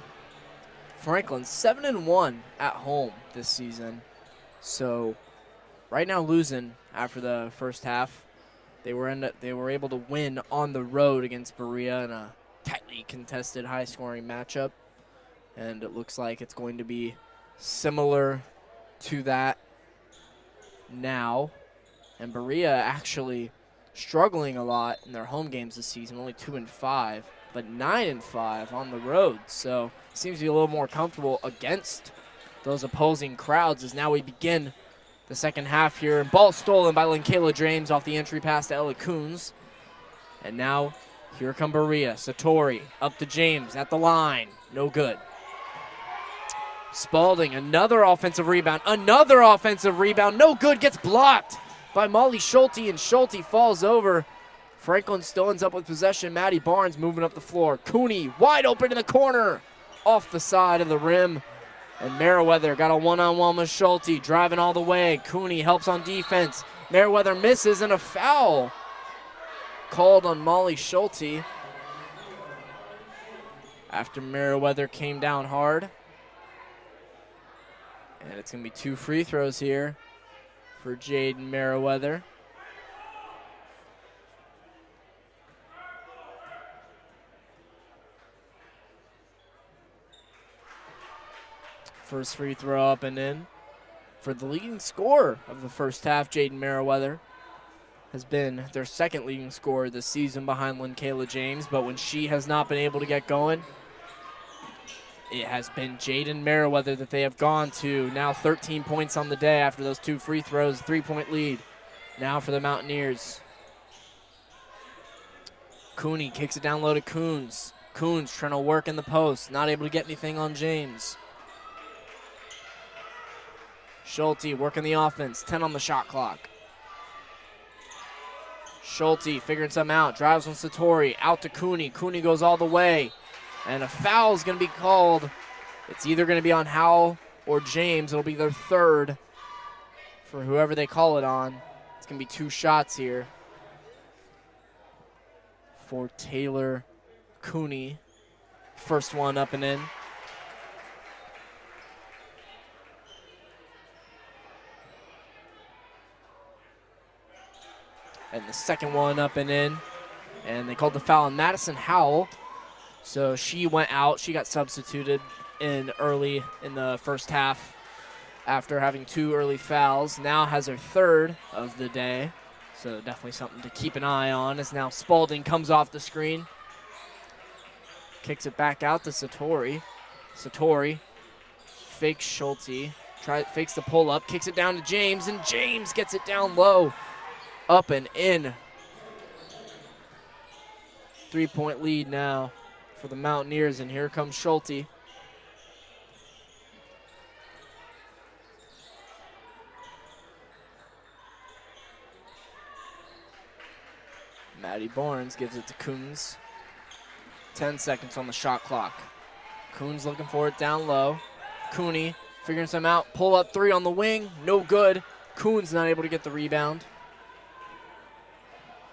Franklin 7-1 at home this season. So right now losing after the first half. They were able to win on the road against Berea in a tightly contested, high-scoring matchup. And it looks like it's going to be similar to that now. And Berea actually struggling a lot in their home games this season, only 2-5, but 9-5 on the road. So seems to be a little more comfortable against those opposing crowds as now we begin the second half here. Ball stolen by Linkayla James off the entry pass to Ella Coons. And now here come Berea. Satori up to James at the line. No good. Spalding, another offensive rebound. No good, gets blocked by Molly Schulte, and Schulte falls over. Franklin still ends up with possession. Maddie Barnes moving up the floor. Cooney wide open in the corner, off the side of the rim. And Meriwether got a one-on-one with Schulte, driving all the way. Cooney helps on defense. Meriwether misses, and a foul called on Molly Schulte after Meriwether came down hard. And it's going to be 2 free throws here for Jaden Meriwether. First free throw up and in for the leading scorer of the first half. Jaden Meriwether has been their second leading scorer this season behind Linkayla James, but when she has not been able to get going, it has been Jaden Meriwether that they have gone to. Now 13 points on the day after those 2 free throws, 3-point lead now for the Mountaineers. Cooney kicks it down low to Coons. Coons trying to work in the post, not able to get anything on James. Schulte working the offense, 10 on the shot clock. Schulte figuring something out, drives on Satori, out to Cooney. Cooney goes all the way, and a foul is going to be called. It's either going to be on Howell or James. It'll be their third for whoever they call it on. It's going to be 2 shots here for Taylor Cooney. First one up and in. And the second one up and in. And they called the foul on Madison Howell. So she went out. She got substituted in early in the first half after having 2 early fouls. Now has her third of the day. So definitely something to keep an eye on as now Spalding comes off the screen. Kicks it back out to Satori. Satori fakes Schulte. Fakes the pull up. Kicks it down to James. And James gets it down low. Up and in. 3-point lead now for the Mountaineers, and here comes Schulte. Maddie Barnes gives it to Coons. 10 seconds on the shot clock. Coons looking for it down low. Cooney figuring some out. Pull up 3 on the wing. No good. Coons not able to get the rebound.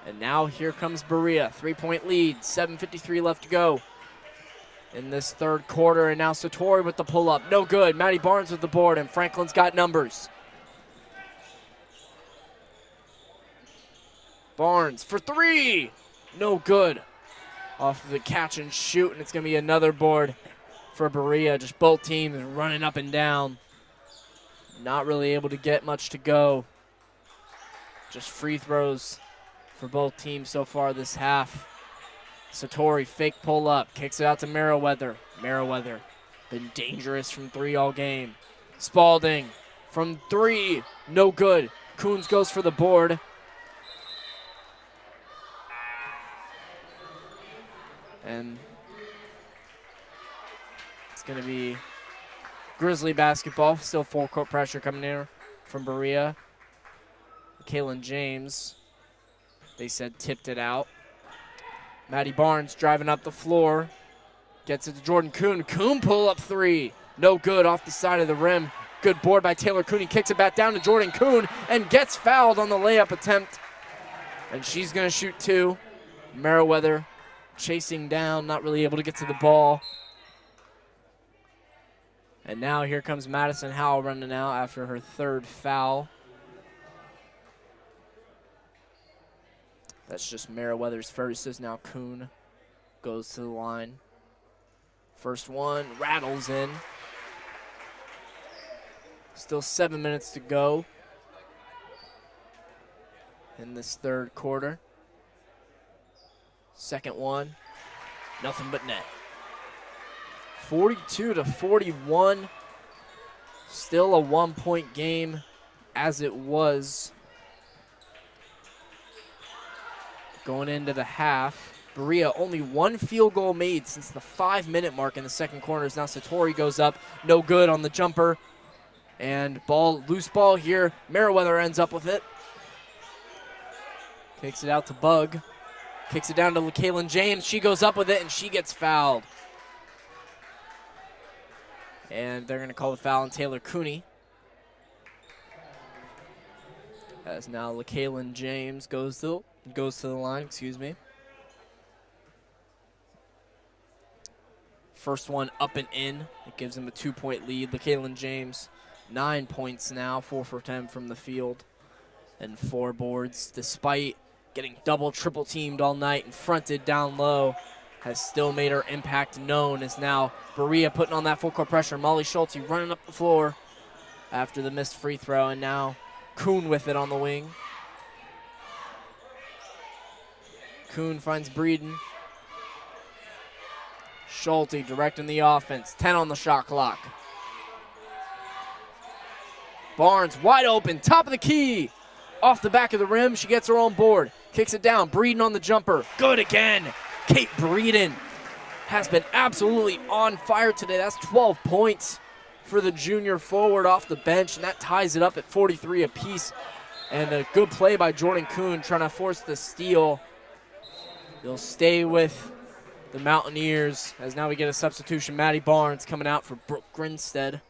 And now here comes Berea, 3-point lead, 7:53 left to go in this third quarter. And now Satori with the pull-up, no good. Maddie Barnes with the board, and Franklin's got numbers. Barnes for 3, no good. Off of the catch and shoot, and it's going to be another board for Berea. Just both teams running up and down. Not really able to get much to go. Just free throws for both teams so far this half. Satori fake pull up, kicks it out to Meriwether. Meriwether been dangerous from 3 all game. Spalding from 3, no good. Coons goes for the board. And going to be Grizzly basketball. Still full court pressure coming in from Berea. Kaylin James, they said, tipped it out. Maddie Barnes driving up the floor. Gets it to Jordan Kuhn. Kuhn pull-up three. No good, off the side of the rim. Good board by Taylor Cooney. Kicks it back down to Jordan Kuhn and gets fouled on the layup attempt. And she's going to shoot two. Meriwether chasing down, not really able to get to the ball. And now here comes Madison Howell running out after her third foul. That's just Meriwether's first, as now Kuhn goes to the line. First one rattles in. Still 7 minutes to go in this third quarter. Second one, nothing but net. 42-41. Still a 1-point game as it was going into the half. Berea only one field goal made since the 5-minute mark in the second quarter. As now Satori goes up, no good on the jumper. And loose ball here. Meriwether ends up with it. Kicks it out to Bug. Kicks it down to Kaylin James. She goes up with it, and she gets fouled. And they're going to call the foul on Taylor Cooney. As now Kaylin James goes to the line, First one up and in. It gives them a 2-point lead. Kaylin James, 9 points now, 4 for 10 from the field, and 4 boards. Despite getting double, triple teamed all night and fronted down low, has still made her impact known. As now Berea putting on that full court pressure. Molly Schulte running up the floor after the missed free throw, and now Kuhn with it on the wing. Kuhn finds Breeden. Schulte directing the offense. 10 on the shot clock. Barnes wide open, top of the key. Off the back of the rim, she gets her own board. Kicks it down, Breeden on the jumper. Good again. Kate Breeden has been absolutely on fire today. That's 12 points for the junior forward off the bench, and that ties it up at 43 apiece. And a good play by Jordan Kuhn trying to force the steal. They'll stay with the Mountaineers as now we get a substitution. Maddie Barnes coming out for Brooke Grinstead.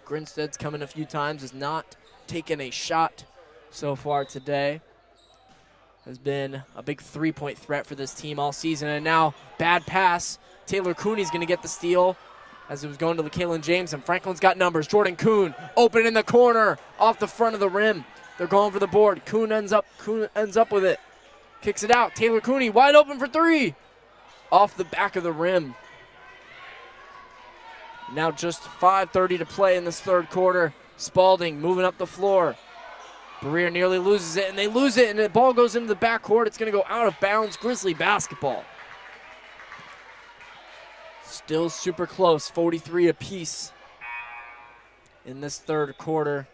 Grinstead's coming a few times, has not taken a shot so far today. Has been a big 3-point threat for this team all season. And now, bad pass. Taylor Cooney's going to get the steal as it was going to Kaylin James, and Franklin's got numbers. Jordan Kuhn open in the corner off the front of the rim. They're going for the board. Kuhn ends up with it. Kicks it out. Taylor Cooney wide open for three. Off the back of the rim. Now just 5:30 to play in this third quarter. Spalding moving up the floor. Berea nearly loses it, and they lose it, and the ball goes into the backcourt. It's going to go out of bounds. Grizzly basketball. Still super close, 43 apiece in this third quarter.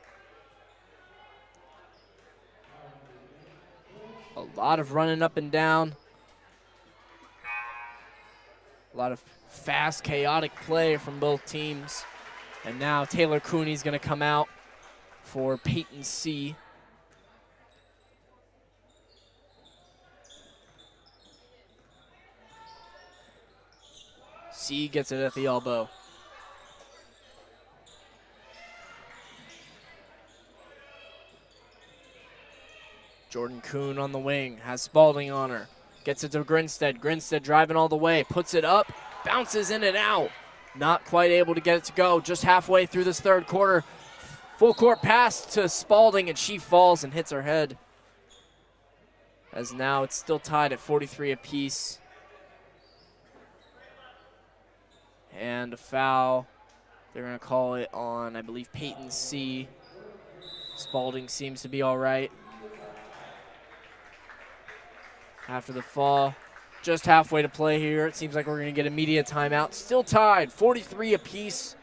A lot of running up and down. A lot of fast, chaotic play from both teams. And now Taylor Cooney's going to come out for Peyton C. C gets it at the elbow. Jordan Kuhn on the wing, has Spalding on her. Gets it to Grinstead. Grinstead driving all the way, puts it up, bounces in and out. Not quite able to get it to go. Just halfway through this third quarter. Full court pass to Spalding, and she falls and hits her head. As now it's still tied at 43 apiece. And a foul. They're going to call it on, I believe, Peyton C. Spalding seems to be all right. After the fall, just halfway to play here. It seems like we're going to get a media timeout. Still tied, 43 apiece,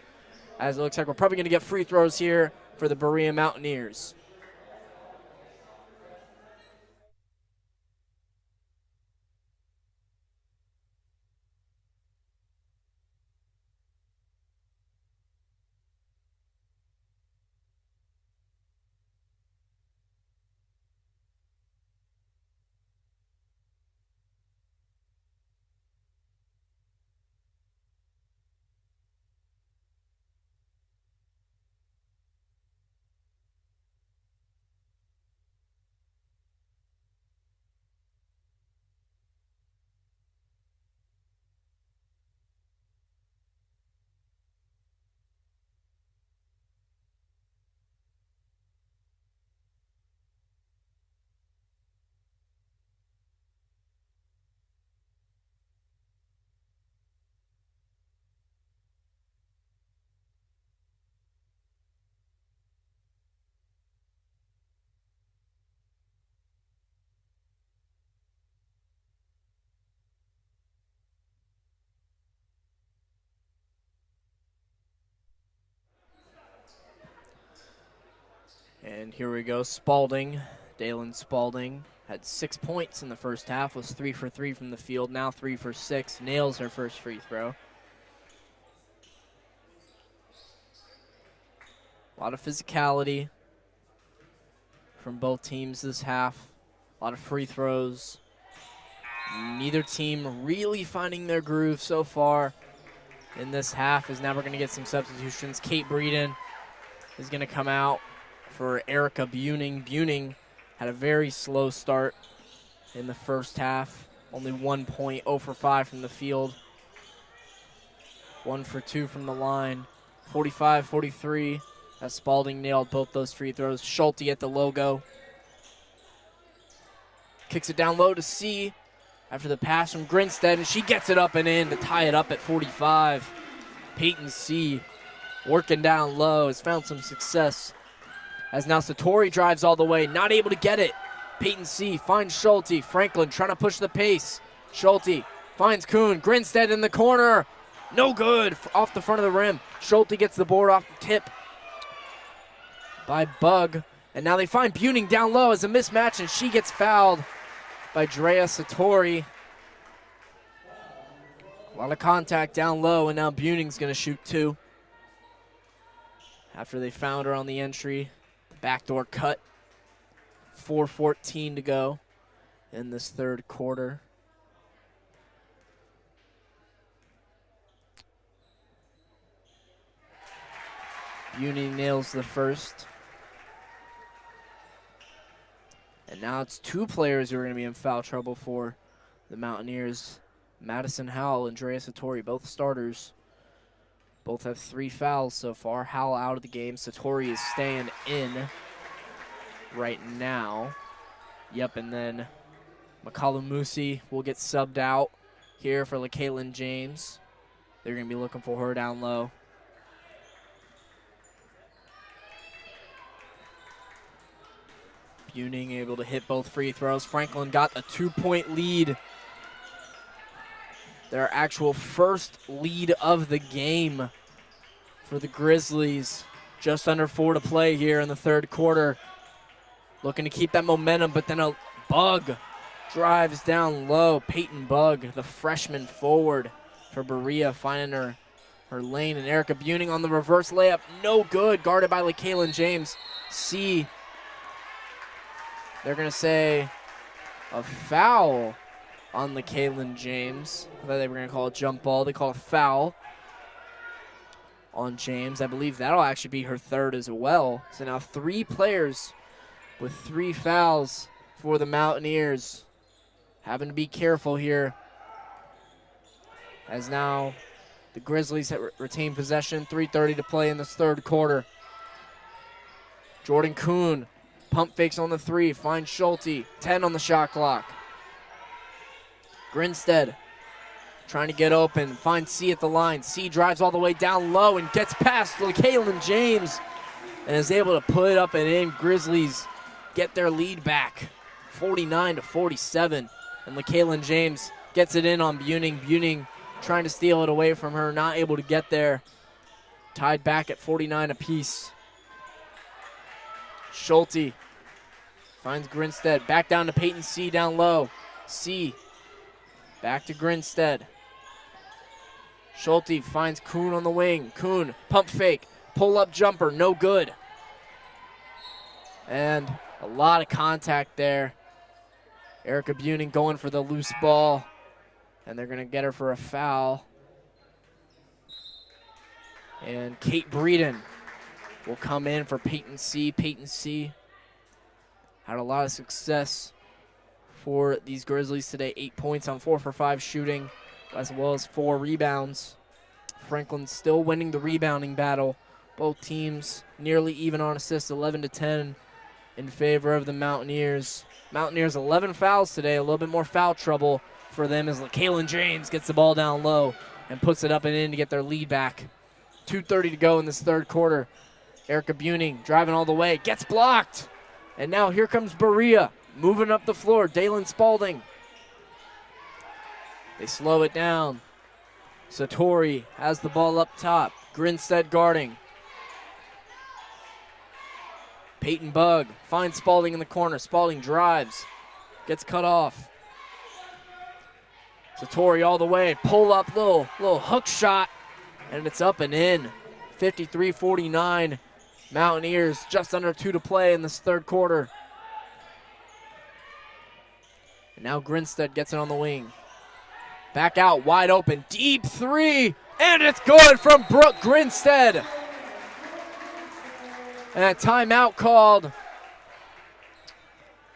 as it looks like we're probably going to get free throws here for the Berea Mountaineers. And here we go, Spalding. Dalen Spalding had 6 points in the first half, was 3 for 3 from the field, now 3 for 6, nails her first free throw. A lot of physicality from both teams this half, a lot of free throws. Neither team really finding their groove so far in this half, as now we're going to get some substitutions. Kate Breeden is going to come out for Erica Buning. Buning had a very slow start in the first half. Only 1 point, 0 for 5 from the field. 1 for 2 from the line. 45-43 as Spalding nailed both those free throws. Schulte at the logo. Kicks it down low to C after the pass from Grinstead, and she gets it up and in to tie it up at 45. Peyton C working down low, has found some success. As now Satori drives all the way, not able to get it. Peyton C finds Schulte. Franklin trying to push the pace. Schulte finds Kuhn. Grinstead in the corner. No good, off the front of the rim. Schulte gets the board off the tip by Bug. And now they find Buning down low as a mismatch, and she gets fouled by Drea Satori. A lot of contact down low, and now Buning's going to shoot 2. After they found her on the entry. Backdoor cut. 4:14 to go in this third quarter. Buning nails the first. And now it's 2 players who are going to be in foul trouble for the Mountaineers. Madison Howell and Drea Satori, both starters. Both have 3 fouls so far. Howell out of the game. Satori is staying in right now. Yep, and then Makalumusi will get subbed out here for LaKaylin James. They're going to be looking for her down low. Buning able to hit both free throws. Franklin got a 2-point lead. Their actual first lead of the game for the Grizzlies. Just under 4 to play here in the third quarter. Looking to keep that momentum, but then a Bug drives down low. Peyton Bug, the freshman forward for Berea, finding her lane. And Erica Buning on the reverse layup. No good, guarded by LaKaylin James. C. They're going to say a foul on LaKaylin James. I thought they were going to call a jump ball. They call a foul on James. I believe that'll actually be her third as well. So now 3 players with 3 fouls for the Mountaineers. Having to be careful here. As now the Grizzlies have retained possession. 3:30 to play in this third quarter. Jordan Kuhn. Pump fakes on the 3, finds Schulte. 10 on the shot clock. Grinstead trying to get open, finds C at the line. C drives all the way down low and gets past LaKaylin James and is able to put it up and in. Grizzlies get their lead back, 49-47. And LaKaylin James gets it in on Buning. Buning trying to steal it away from her, not able to get there. Tied back at 49 apiece. Schulte finds Grinstead. Back down to Peyton C down low. C back to Grinstead. Schulte finds Kuhn on the wing. Kuhn, pump fake, pull-up jumper, no good. And a lot of contact there. Erica Buning going for the loose ball, and they're going to get her for a foul. And Kate Breeden will come in for Peyton C. Peyton C. had a lot of success for these Grizzlies today. 8 points on 4 for 5 shooting, as well as 4 rebounds. Franklin still winning the rebounding battle. Both teams nearly even on assists, 11-10 in favor of the Mountaineers. Mountaineers 11 fouls today, a little bit more foul trouble for them as LaKaylin James gets the ball down low and puts it up and in to get their lead back. 2:30 to go in this third quarter. Erica Buning driving all the way, gets blocked. And now here comes Berea moving up the floor. Dalen Spalding. They slow it down. Satori has the ball up top. Grinstead guarding. Peyton Bug finds Spalding in the corner. Spalding drives, gets cut off. Satori all the way, pull up, little hook shot, and it's up and in. 53-49, Mountaineers, just under 2 to play in this third quarter. And now Grinstead gets it on the wing. Back out, wide open, deep three, and it's good from Brooke Grinstead. And a timeout called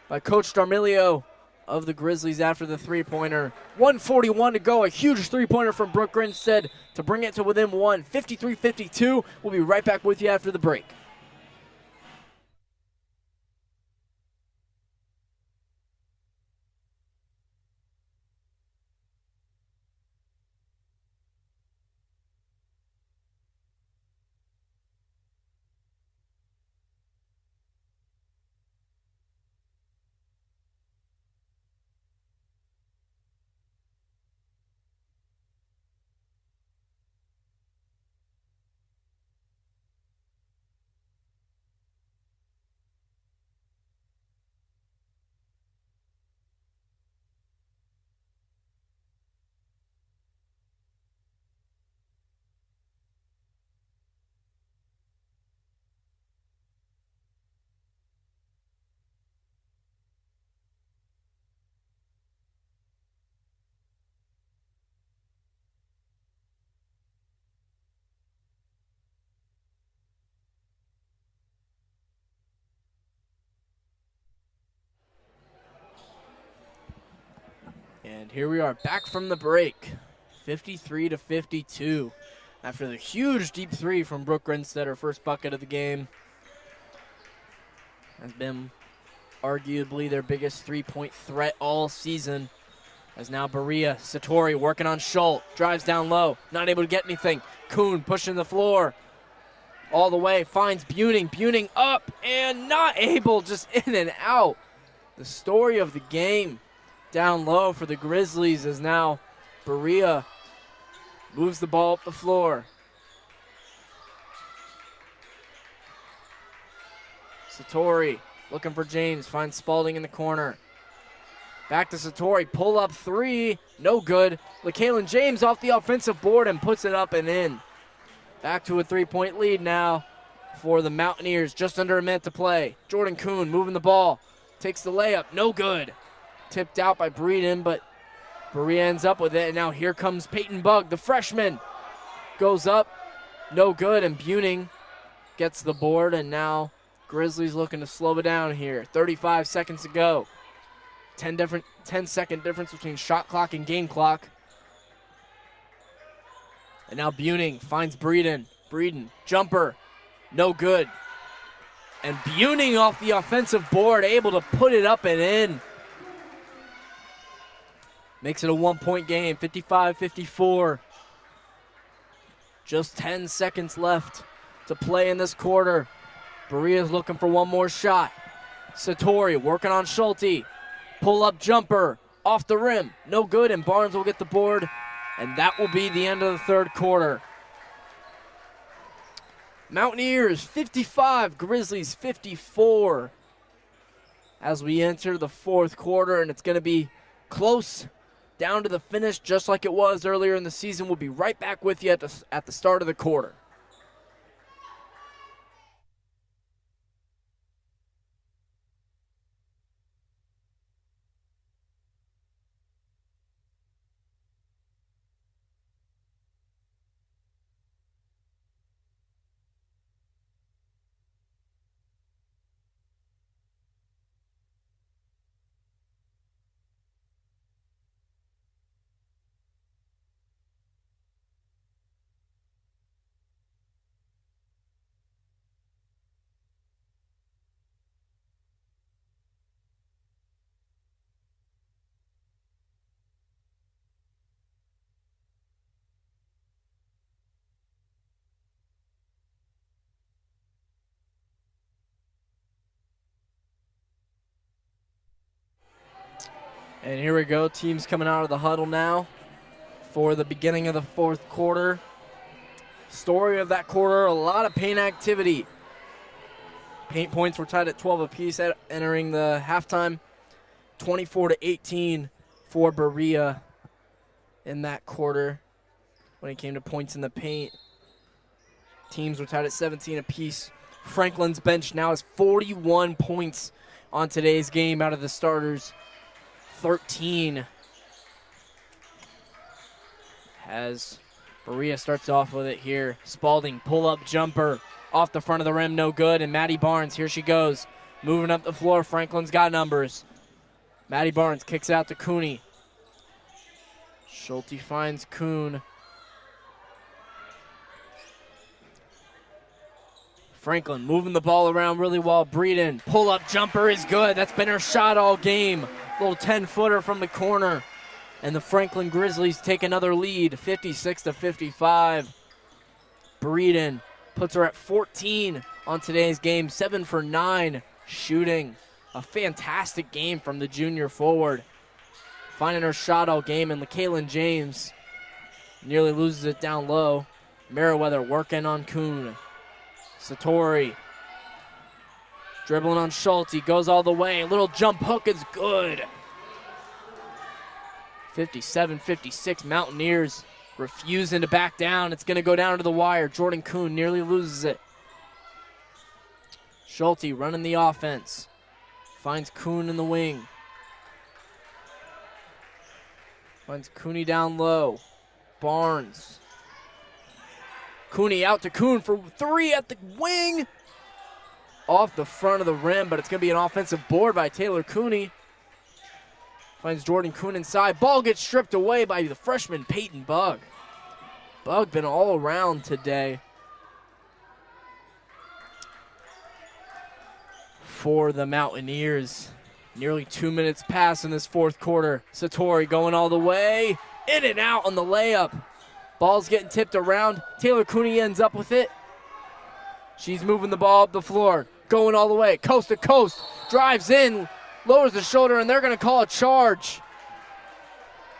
by Coach Darmilio of the Grizzlies after the three-pointer. 1:41 to go, a huge three-pointer from Brooke Grinstead to bring it to within one. 53-52, we'll be right back with you after the break. And here we are back from the break, 53-52. After the huge deep three from Brooke Grinstead, her first bucket of the game. Has been arguably their biggest three-point threat all season. As now Berea, Satori working on Schultz, drives down low, not able to get anything. Kuhn pushing the floor all the way, finds Buning. Buning up and not able, just in and out. The story of the game down low for the Grizzlies is now Berea moves the ball up the floor. Satori looking for James, finds Spalding in the corner. Back to Satori, pull up three, no good. LaKaylin James off the offensive board and puts it up and in. Back to a three-point lead now for the Mountaineers, just under a minute to play. Jordan Kuhn moving the ball, takes the layup, no good. Tipped out by Breeden, but Berea ends up with it. And now here comes Peyton Bug, the freshman. Goes up, no good, and Buning gets the board. And now Grizzlies looking to slow it down here. 35 seconds to go. 10-second difference between shot clock and game clock. And now Buning finds Breeden. Breeden, jumper, no good. And Buning off the offensive board, able to put it up and in. Makes it a one-point game, 55-54. Just 10 seconds left to play in this quarter. Berea's looking for one more shot. Satori working on Schulte. Pull-up jumper off the rim, no good, and Barnes will get the board, and that will be the end of the third quarter. Mountaineers 55, Grizzlies 54 as we enter the fourth quarter, and it's going to be close down to the finish just like it was earlier in the season. We'll be right back with you at the start of the quarter. And here we go, teams coming out of the huddle now for the beginning of the fourth quarter. Story of that quarter, a lot of paint activity. Paint points were tied at 12 apiece entering the halftime. 24-18 for Berea in that quarter when it came to points in the paint. Teams were tied at 17 apiece. Franklin's bench now has 41 points on today's game out of the starters. 13 as Berea starts off with it here. Spalding, pull-up jumper off the front of the rim, no good. And Maddie Barnes, here she goes. Moving up the floor, Franklin's got numbers. Maddie Barnes kicks out to Cooney. Schulte finds Kuhn. Franklin moving the ball around really well. Breeden, pull-up jumper is good. That's been her shot all game. Little 10-footer from the corner. And the Franklin Grizzlies take another lead, 56-55. Breeden puts her at 14 on today's game, 7 for 9 shooting. A fantastic game from the junior forward. Finding her shot all game, and LaKaylin James nearly loses it down low. Meriwether working on Kuhn. Satori dribbling on Schulte, goes all the way. Little jump hook is good. 57-56, Mountaineers refusing to back down. It's going to go down to the wire. Jordan Kuhn nearly loses it. Schulte running the offense. Finds Kuhn in the wing. Finds Cooney down low. Barnes. Cooney out to Kuhn for 3 at the wing. Off the front of the rim, but it's going to be an offensive board by Taylor Cooney. Finds Jordan Kuhn inside. Ball gets stripped away by the freshman Peyton Bugg. Bugg been all around today for the Mountaineers. Nearly 2 minutes pass in this fourth quarter. Satori going all the way. In and out on the layup. Ball's getting tipped around. Taylor Cooney ends up with it. She's moving the ball up the floor. Going all the way. Coast to coast. Drives in. Lowers the shoulder, and they're going to call a charge.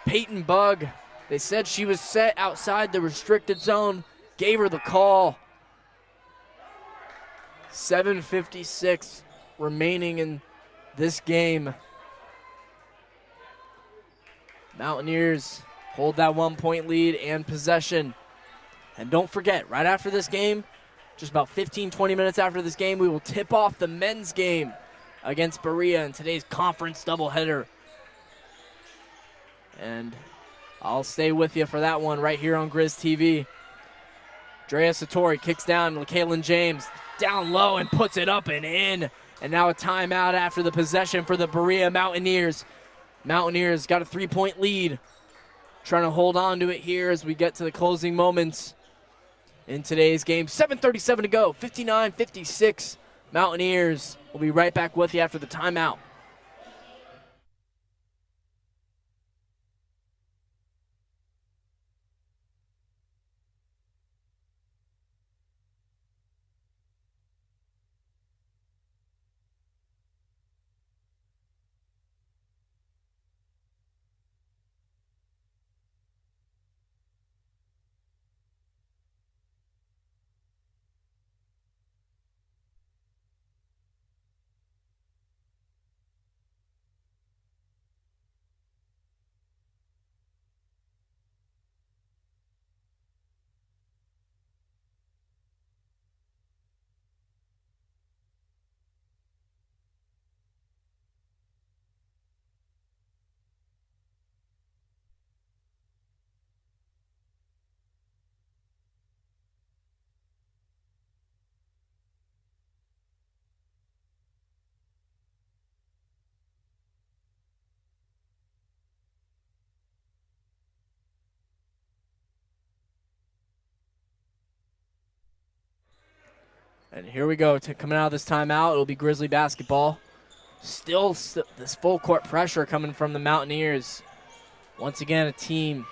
Peyton Bugg. They said she was set outside the restricted zone. Gave her the call. 7:56 remaining in this game. Mountaineers hold that 1-point lead and possession. And don't forget, right after this game, just about 15-20 minutes after this game, we will tip off the men's game against Berea in today's conference doubleheader. And I'll stay with you for that one right here on Grizz TV. Drea Satori kicks down LaKaylin James down low and puts it up and in. And now a timeout after the possession for the Berea Mountaineers. Mountaineers got a 3-point lead. Trying to hold on to it here as we get to the closing moments in today's game. 7:37 to go, 59-56. Mountaineers. We'll be right back with you after the timeout. And here we go. Coming out of this timeout, it'll be Grizzly basketball. Still this full court pressure coming from the Mountaineers. Once again, a team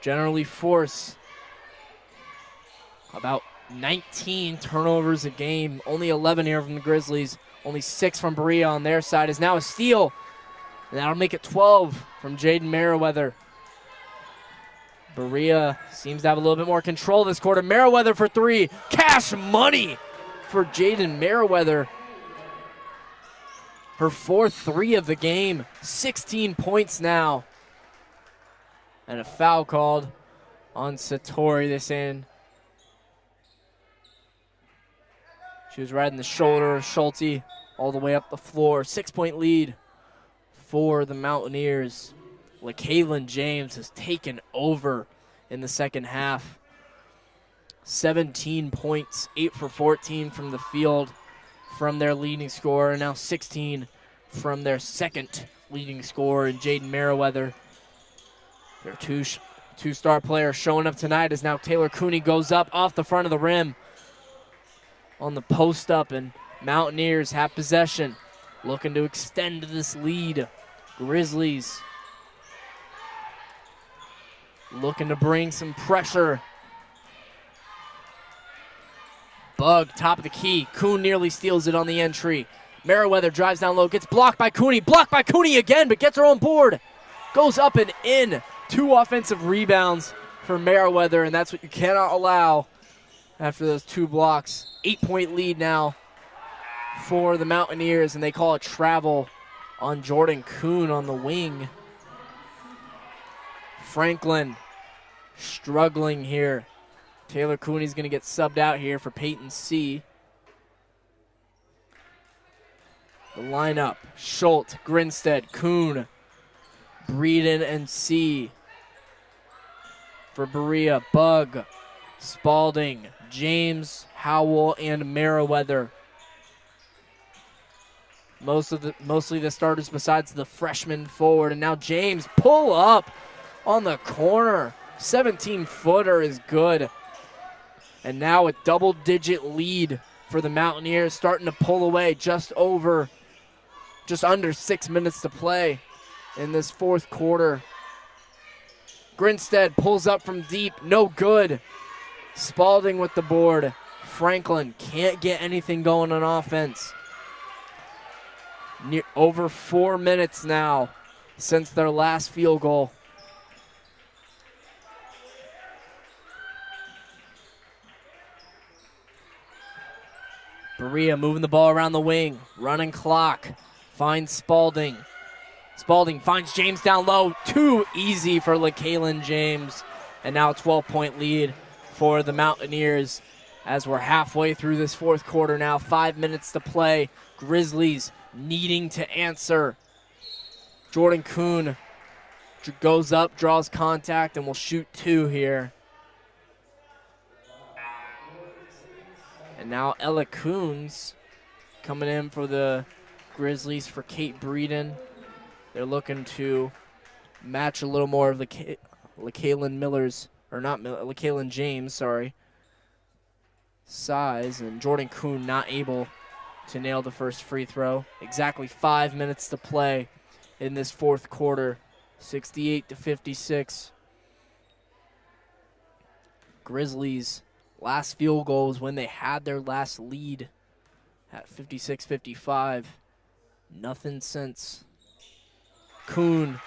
generally force about 19 turnovers a game. Only 11 here from the Grizzlies. Only 6 from Berea on their side. Is now a steal. And that'll make it 12 from Jaden Meriwether. Berea seems to have a little bit more control this quarter. Meriwether for 3. Cash money for Jaden Meriwether. Her fourth three of the game. 16 points now. And a foul called on Satori this end. She was right in the shoulder of Schulte all the way up the floor. 6-point lead for the Mountaineers. LaKaylin James has taken over in the second half. 17 points, 8 for 14 from the field from their leading scorer, and now 16 from their second leading scorer in Jaden Merriweather. Their two-star player showing up tonight as now Taylor Cooney goes up off the front of the rim on the post-up, and Mountaineers have possession, looking to extend this lead. Grizzlies looking to bring some pressure. Bug, top of the key. Kuhn nearly steals it on the entry. Merriweather drives down low, gets blocked by Cooney. Blocked by Cooney again, but gets her own board. Goes up and in. 2 offensive rebounds for Merriweather, and that's what you cannot allow after those 2 blocks. 8-point lead now for the Mountaineers, and they call it travel on Jordan Kuhn on the wing. Franklin struggling here. Taylor Cooney's going to get subbed out here for Peyton C. The lineup: Schultz, Grinstead, Kuhn, Breeden, and C. For Berea, Bug, Spalding, James, Howell, and Merriweather. Mostly the starters besides the freshman forward. And now James, pull up on the corner. 17-footer is good. And now a double-digit lead for the Mountaineers, starting to pull away just under 6 minutes to play in this fourth quarter. Grinstead pulls up from deep, no good. Spalding with the board. Franklin can't get anything going on offense. Over 4 minutes now since their last field goal. Berea moving the ball around the wing. Running clock. Finds Spalding. Spalding finds James down low. Too easy for LaKaylin James. And now a 12-point lead for the Mountaineers as we're halfway through this fourth quarter now. 5 minutes to play. Grizzlies needing to answer. Jordan Kuhn goes up, draws contact, and will shoot 2 here. And now Ella Coons coming in for the Grizzlies for Kate Breeden. They're looking to match a little more of the LaKaylin James, size, and Jordan Kuhn not able to nail the first free throw. Exactly 5 minutes to play in this fourth quarter. 68-56. Grizzlies' last field goal was when they had their last lead at 56-55. Nothing since. Kuhn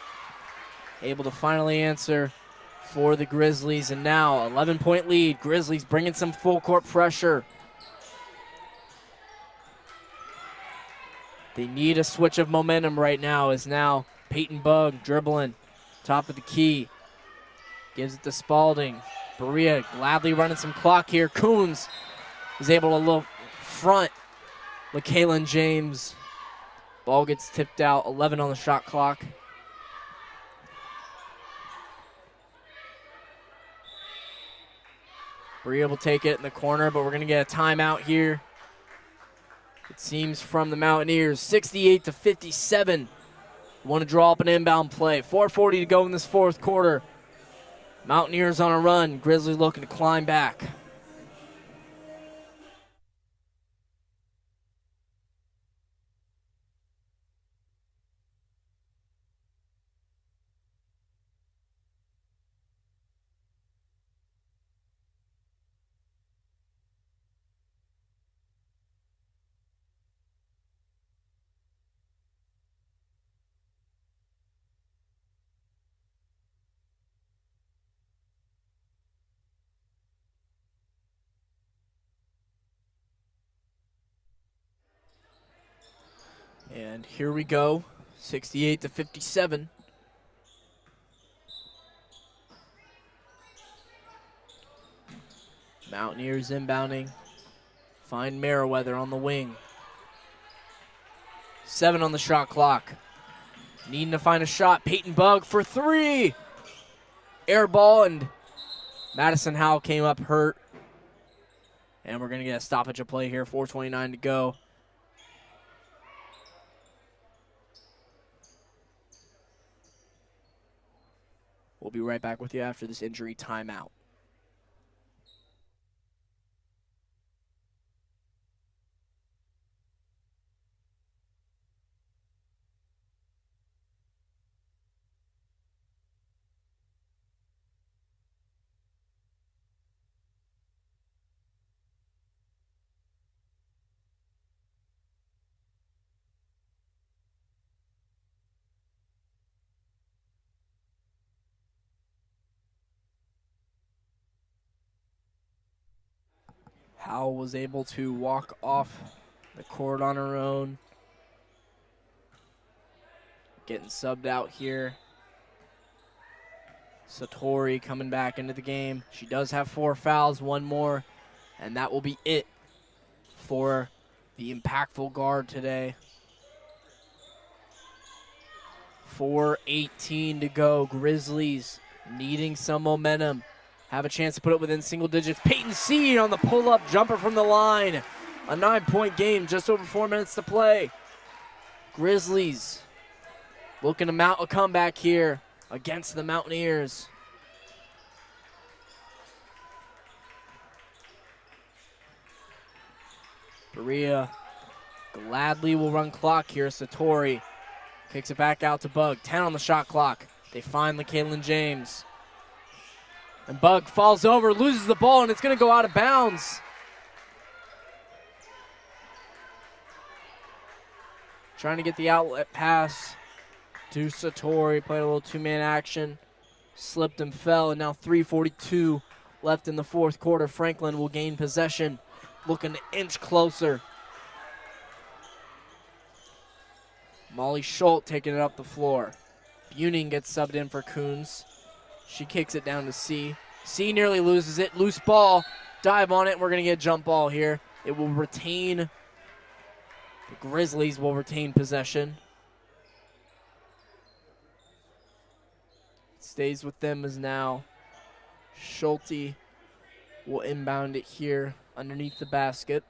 able to finally answer for the Grizzlies, and now 11-point lead. Grizzlies bringing some full court pressure. They need a switch of momentum right now as now Peyton Bug dribbling, top of the key. Gives it to Spalding. Berea gladly running some clock here. Coons is able to look front. LaKaylin James. Ball gets tipped out. 11 on the shot clock. Berea will take it in the corner, but we're going to get a timeout here. It seems from the Mountaineers. 68-57. Want to draw up an inbound play. 4:40 to go in this fourth quarter. Mountaineers on a run. Grizzlies looking to climb back. And here we go, 68-57. Mountaineers inbounding. Find Meriwether on the wing. 7 on the shot clock. Needing to find a shot. Peyton Bug for 3. Air ball, and Madison Howell came up hurt. And we're going to get a stoppage of play here. 4:29 to go. We'll be right back with you after this injury timeout. Howell was able to walk off the court on her own. Getting subbed out here. Satori coming back into the game. She does have 4 fouls, 1 more, and that will be it for the impactful guard today. 4:18 to go. Grizzlies needing some momentum. Have a chance to put it within single digits. Peyton C on the pull-up jumper from the line. A 9-point game, just over 4 minutes to play. Grizzlies looking to mount a comeback here against the Mountaineers. Berea gladly will run clock here. Satori kicks it back out to Bug. 10 on the shot clock. They find LaKaylin James. And Bug falls over, loses the ball, and it's going to go out of bounds. Trying to get the outlet pass to Satori. Played a little 2-man action. Slipped and fell, and now 3:42 left in the 4th quarter. Franklin will gain possession, looking to inch closer. Molly Schultz taking it up the floor. Buning gets subbed in for Coons. She kicks it down to C. C nearly loses it. Loose ball. Dive on it. We're going to get a jump ball here. It will retain. The Grizzlies will retain possession. It stays with them as now Schulte will inbound it here underneath the basket.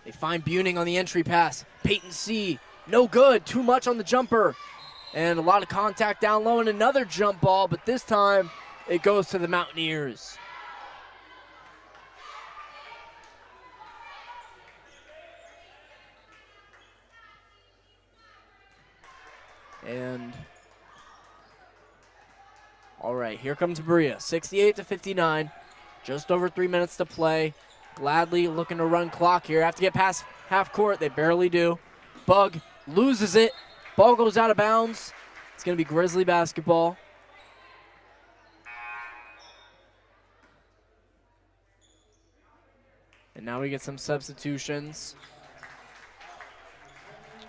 They find Buning on the entry pass. Peyton C. No good. Too much on the jumper. And a lot of contact down low and another jump ball, but this time it goes to the Mountaineers. And all right, here comes Berea. 68-59. Just over 3 minutes to play. Gladly looking to run clock here. Have to get past half court. They barely do. Bug loses it. Ball goes out of bounds. It's going to be Grizzly basketball. And now we get some substitutions.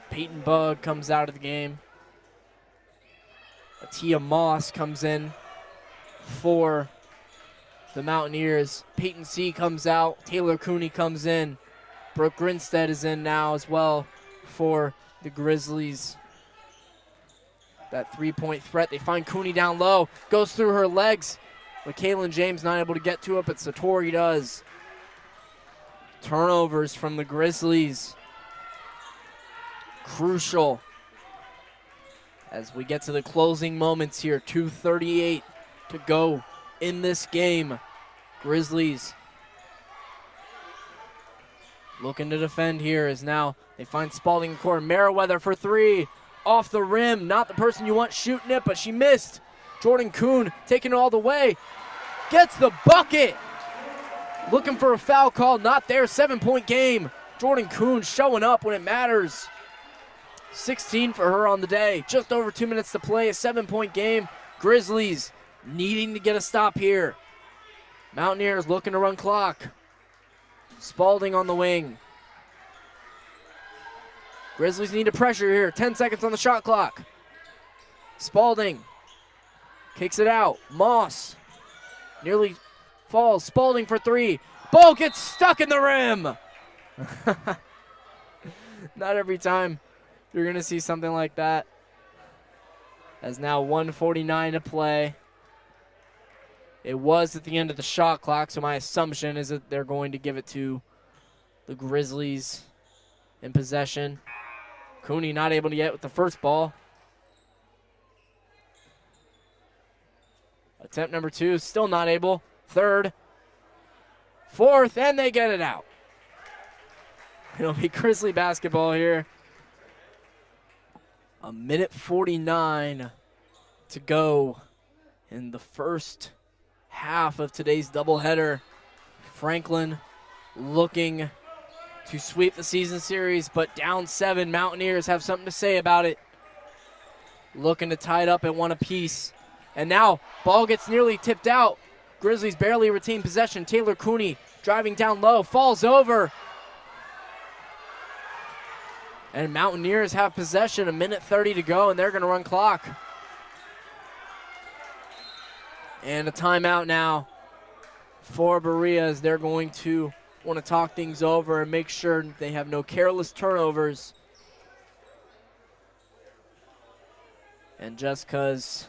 Peyton Bug comes out of the game. Atia Moss comes in for the Mountaineers. Peyton C comes out. Taylor Cooney comes in. Brooke Grinstead is in now as well for the Grizzlies. That 3-point threat. They find Cooney down low. Goes through her legs. LaKaylin James not able to get to it, but Satori does. Turnovers from the Grizzlies. Crucial as we get to the closing moments here. 2:38 to go in this game. Grizzlies looking to defend here as now they find Spalding in the corner. Meriwether for 3. Off the rim. Not the person you want shooting it, but she missed. Jordan Kuhn taking it all the way. Gets the bucket. Looking for a foul call. Not there. 7-point game. Jordan Kuhn showing up when it matters. 16 for her on the day. Just over 2 minutes to play. A 7-point game. Grizzlies needing to get a stop here. Mountaineers looking to run clock. Spalding on the wing. Grizzlies need to pressure here. 10 seconds on the shot clock. Spalding kicks it out. Moss nearly falls. Spalding for three. Ball gets stuck in the rim. Not every time you're going to see something like that. As now 1:49 to play. It was at the end of the shot clock, so my assumption is that they're going to give it to the Grizzlies in possession. Cooney not able to get with the first ball. Attempt number two, still not able. Third, fourth, and they get it out. It'll be Grizzly basketball here. 1:49 to go in the first half of today's doubleheader. Franklin looking to sweep the season series, but down 7. Mountaineers have something to say about it. Looking to tie it up at 1 apiece. And now, ball gets nearly tipped out. Grizzlies barely retain possession. Taylor Cooney driving down low, falls over. And Mountaineers have possession, 1:30 to go, and they're going to run clock. And a timeout now for Berea as they're going to want to talk things over and make sure they have no careless turnovers. And just because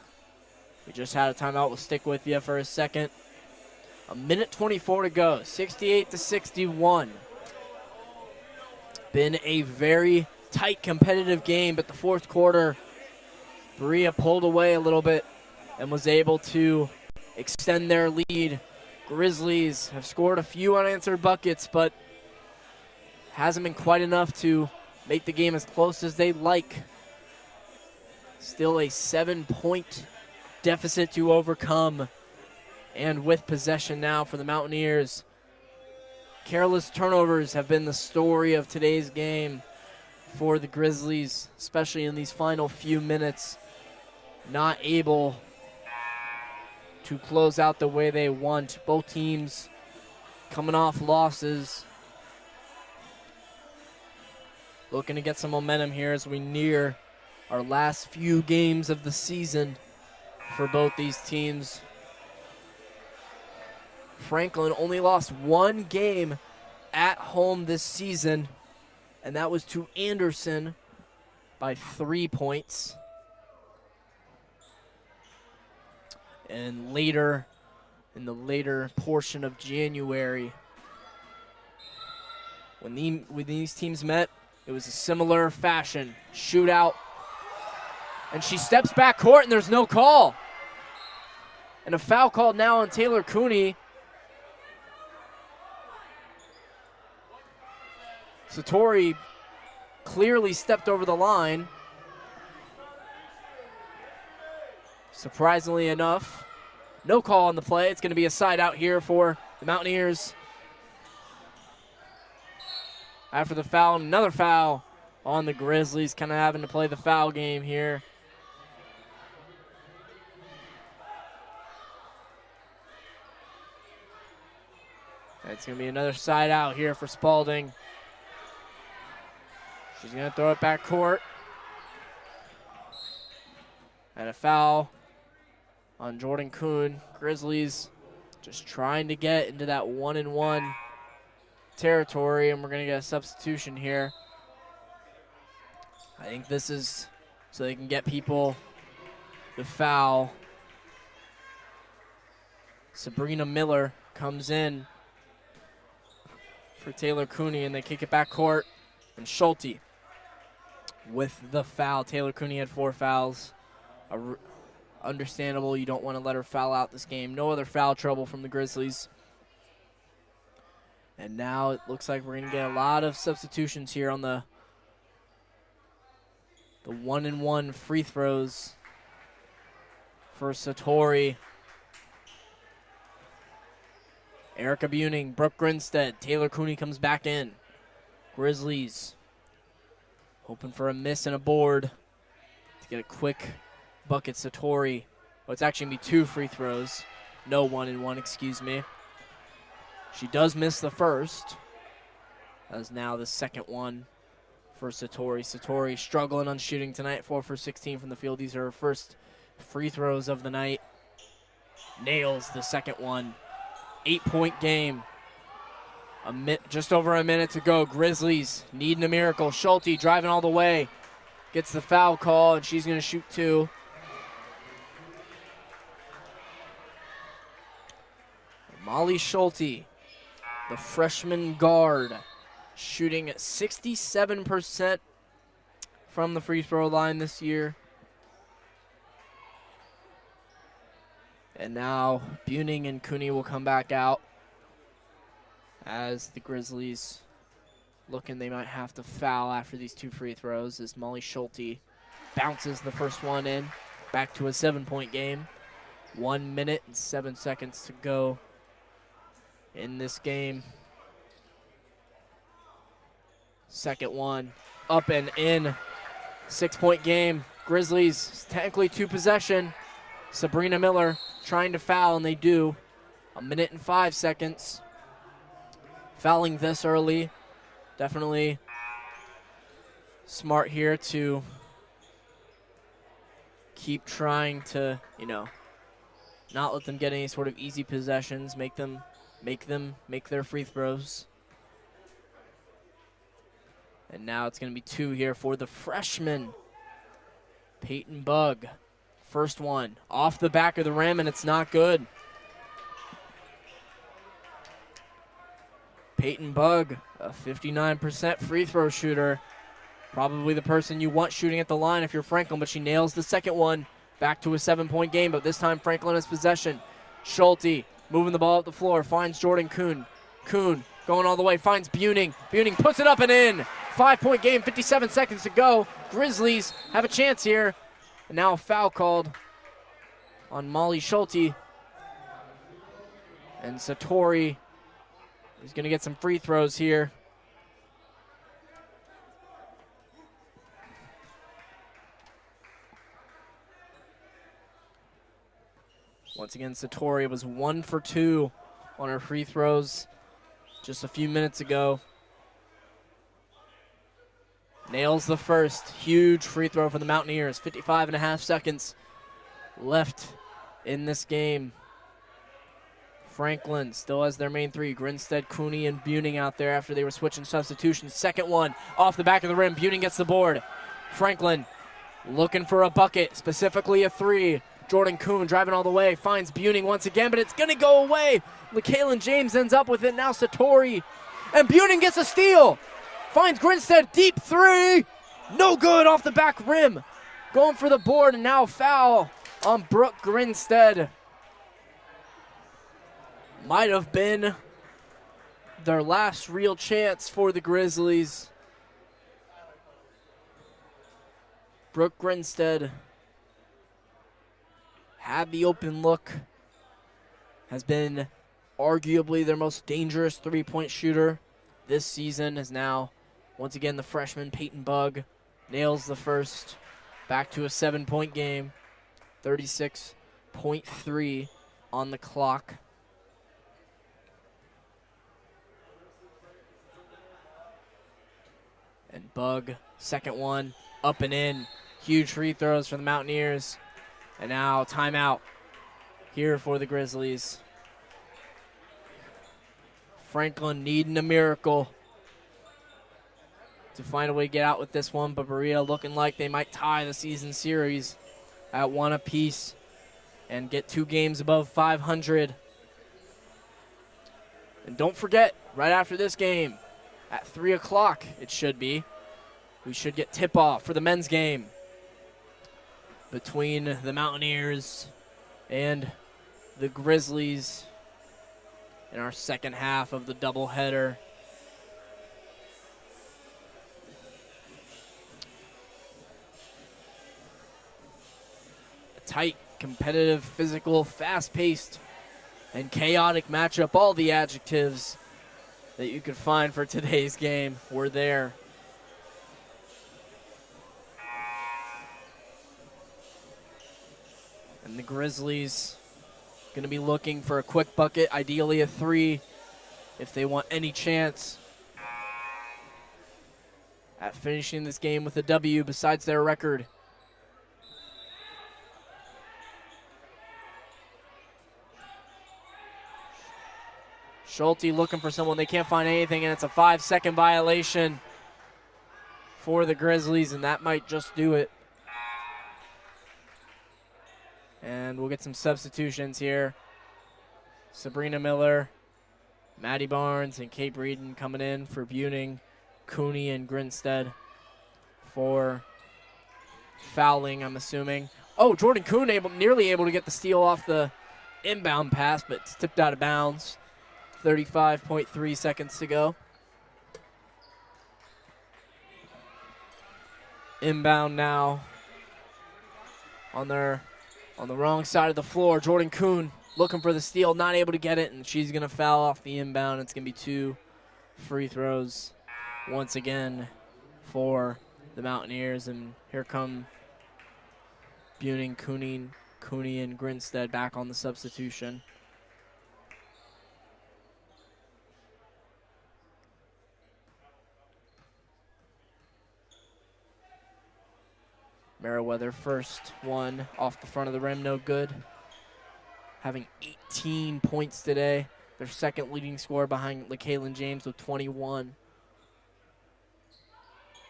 we just had a timeout, we'll stick with you for a second. 1:24 to go, 68-61. Been a very tight competitive game, but the fourth quarter, Berea pulled away a little bit and was able to extend their lead. Grizzlies have scored a few unanswered buckets, but hasn't been quite enough to make the game as close as they'd like. Still a 7-point deficit to overcome. And with possession now for the Mountaineers. Careless turnovers have been the story of today's game for the Grizzlies, especially in these final few minutes. Not able to close out the way they want. Both teams coming off losses. Looking to get some momentum here as we near our last few games of the season for both these teams. Franklin only lost 1 game at home this season, and that was to Anderson by 3 points. And later, in the later portion of January, when these teams met, it was a similar fashion. Shootout. And she steps back court, and there's no call. And a foul called now on Taylor Cooney. Satori clearly stepped over the line. Surprisingly enough, no call on the play. It's going to be a side out here for the Mountaineers. After the foul, another foul on the Grizzlies, kind of having to play the foul game here. It's going to be another side out here for Spalding. She's going to throw it back court. And a foul on Jordan Kuhn. Grizzlies just trying to get into that 1-and-1 territory, and we're going to get a substitution here. I think this is so they can get people the foul. Sabrina Miller comes in for Taylor Cooney, and they kick it back court. And Schulte with the foul. Taylor Cooney had 4 fouls. Understandable, you don't want to let her foul out this game. No other foul trouble from the Grizzlies. And now it looks like we're going to get a lot of substitutions here on the 1-and-1 free throws for Satori. Erica Buning, Brooke Grinstead, Taylor Cooney comes back in. Grizzlies hoping for a miss and a board to get a quick bucket. Satori. Oh, it's actually going to be 2 free throws. No 1-and-1, excuse me. She does miss the first. As now the second one for Satori. Satori struggling on shooting tonight, 4 for 16 from the field. These are her first free throws of the night. Nails the second one. 8-point game. Just over a minute to go. Grizzlies needing a miracle. Schulte driving all the way. Gets the foul call, and she's going to shoot 2. Molly Schulte, the freshman guard, shooting at 67% from the free throw line this year. And now Buning and Cooney will come back out as the Grizzlies looking they might have to foul after these 2 free throws as Molly Schulte bounces the first one in. Back to a 7-point game. 1 minute and 7 seconds to go in this game. Second one up and in. 6-point game. Grizzlies technically 2 possession. Sabrina Miller trying to foul, and they do. 1 minute and 5 seconds. Fouling this early. Definitely smart here to keep trying to, not let them get any sort of easy possessions, make them make their free throws. And now it's going to be 2 here for the freshman, Peyton Bugg. First one off the back of the rim, and it's not good. Peyton Bugg, a 59% free throw shooter. Probably the person you want shooting at the line if you're Franklin, but she nails the second one. Back to a 7-point game, but this time Franklin has possession. Schulte moving the ball up the floor, finds Jordan Kuhn. Kuhn going all the way, finds Buning. Buning puts it up and in. 5-point game, 57 seconds to go. Grizzlies have a chance here. And now a foul called on Molly Schulte. And Satori is going to get some free throws here. Once again, Satori was 1 for 2 on her free throws just a few minutes ago. Nails the first. Huge free throw for the Mountaineers. 55.5 seconds left in this game. Franklin still has their main 3. Grinstead, Cooney, and Buning out there after they were switching substitutions. Second one off the back of the rim. Buning gets the board. Franklin looking for a bucket, specifically a 3. Jordan Kuhn driving all the way, finds Buning once again, but it's going to go away. LaKaylin James ends up with it. Now Satori. And Buning gets a steal. Finds Grinstead, deep 3. No good off the back rim. Going for the board, and now foul on Brooke Grinstead. Might have been their last real chance for the Grizzlies. Brooke Grinstead had the open look, has been arguably their most dangerous three-point shooter this season, is now, once again, the freshman Peyton Bugg nails the first. Back to a 7-point game, 36.3 on the clock. And Bugg, second one, up and in. Huge free throws for the Mountaineers. And now timeout here for the Grizzlies. Franklin needing a miracle to find a way to get out with this one, but Berea looking like they might tie the season series at 1 apiece and get 2 games above 500. And don't forget, right after this game, at 3 o'clock it should be, we should get tip-off for the men's game between the Mountaineers and the Grizzlies in our second half of the doubleheader. A tight, competitive, physical, fast-paced, and chaotic matchup. All the adjectives that you could find for today's game were there. And the Grizzlies going to be looking for a quick bucket, ideally a 3, if they want any chance at finishing this game with a W besides their record. Schulte looking for someone. They can't find anything, and it's a 5-second violation for the Grizzlies, and that might just do it. And we'll get some substitutions here. Sabrina Miller, Maddie Barnes, and Kate Breeden coming in for Buning, Cooney, and Grinstead for fouling, I'm assuming. Oh, Jordan Kuhn nearly able to get the steal off the inbound pass, but it's tipped out of bounds. 35.3 seconds to go. Inbound now on the wrong side of the floor. Jordan Kuhn looking for the steal, not able to get it, and she's going to foul off the inbound. It's going to be 2 free throws once again for the Mountaineers, and here come Buning, Cooney, and Grinstead back on the substitution. Meriwether, first one off the front of the rim, no good. Having 18 points today. Their second leading scorer behind LaKaylin James with 21.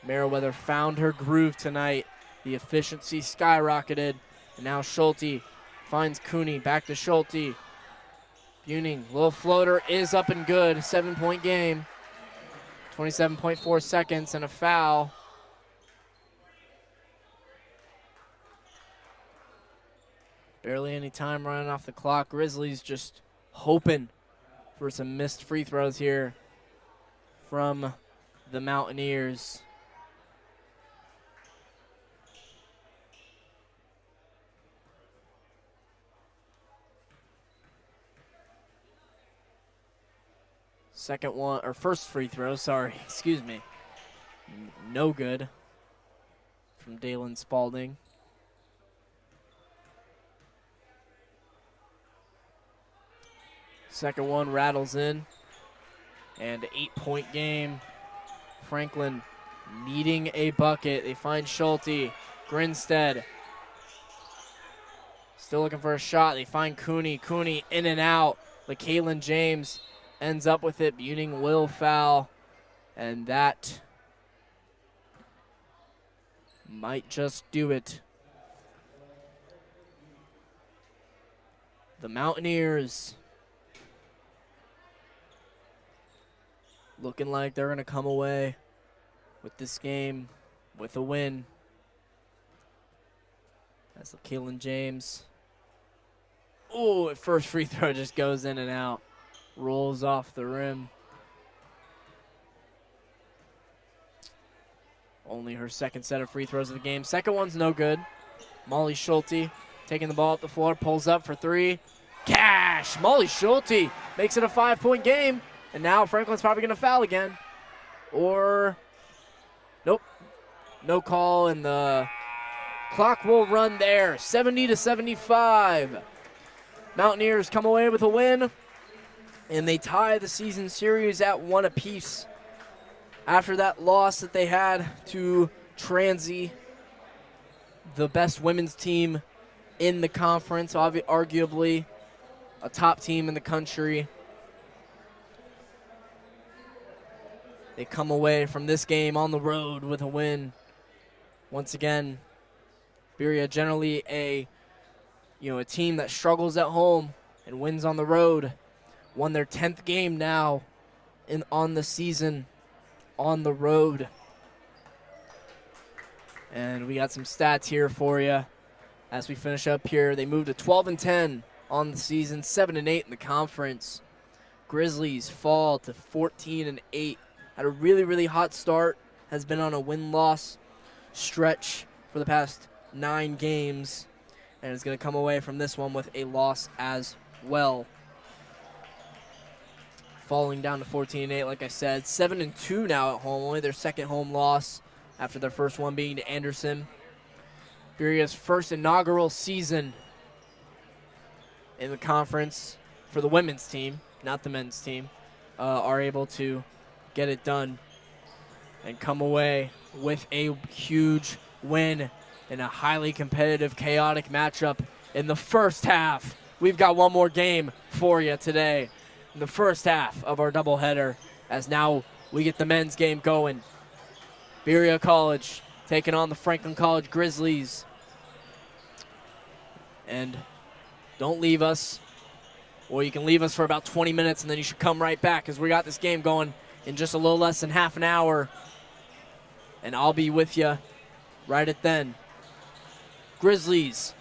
Meriwether found her groove tonight. The efficiency skyrocketed. And now Schulte finds Cooney. Back to Schulte. Buning, little floater is up and good. 7-point game. 27.4 seconds and a foul. Barely any time running off the clock. Grizzlies just hoping for some missed free throws here from the Mountaineers. First free throw, excuse me. No good from Dalen Spalding. Second one rattles in. And 8-point game. Franklin needing a bucket. They find Schulte. Grinstead still looking for a shot. They find Cooney. Cooney in and out. LaKaylin James ends up with it. Buning will foul. And that might just do it. The Mountaineers looking like they're going to come away with this game with a win. That's LaKaylin James. Oh, first free throw just goes in and out. Rolls off the rim. Only her second set of free throws of the game. Second one's no good. Molly Schulte taking the ball up the floor, pulls up for 3. Cash! Molly Schulte makes it a 5-point game. And now Franklin's probably going to foul again. Or, nope, no call, and the clock will run there. 70-75. Mountaineers come away with a win, and they tie the season series at 1 apiece. After that loss that they had to Transy, the best women's team in the conference, arguably a top team in the country. They come away from this game on the road with a win. Once again, Berea generally a team that struggles at home and wins on the road. Won their 10th game now on the season on the road. And we got some stats here for you as we finish up here. They moved to 12-10 on the season, 7-8 in the conference. Grizzlies fall to 14-8. Had a really, really hot start. Has been on a win-loss stretch for the past 9 games. And is going to come away from this one with a loss as well. Falling down to 14-8, like I said. 7-2 now at home. Only their second home loss after their first one being to Anderson. Berea's first inaugural season in the conference for the women's team, not the men's team, are able to get it done and come away with a huge win in a highly competitive, chaotic matchup in the first half. We've got one more game for you today in the first half of our doubleheader, as now we get the men's game going. Berea College taking on the Franklin College Grizzlies. And don't leave us, or you can leave us for about 20 minutes and then you should come right back, because we got this game going in just a little less than half an hour. And I'll be with you right at then. Grizzlies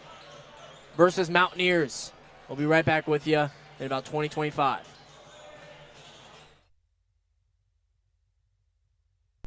versus Mountaineers. We'll be right back with you in about 20-25.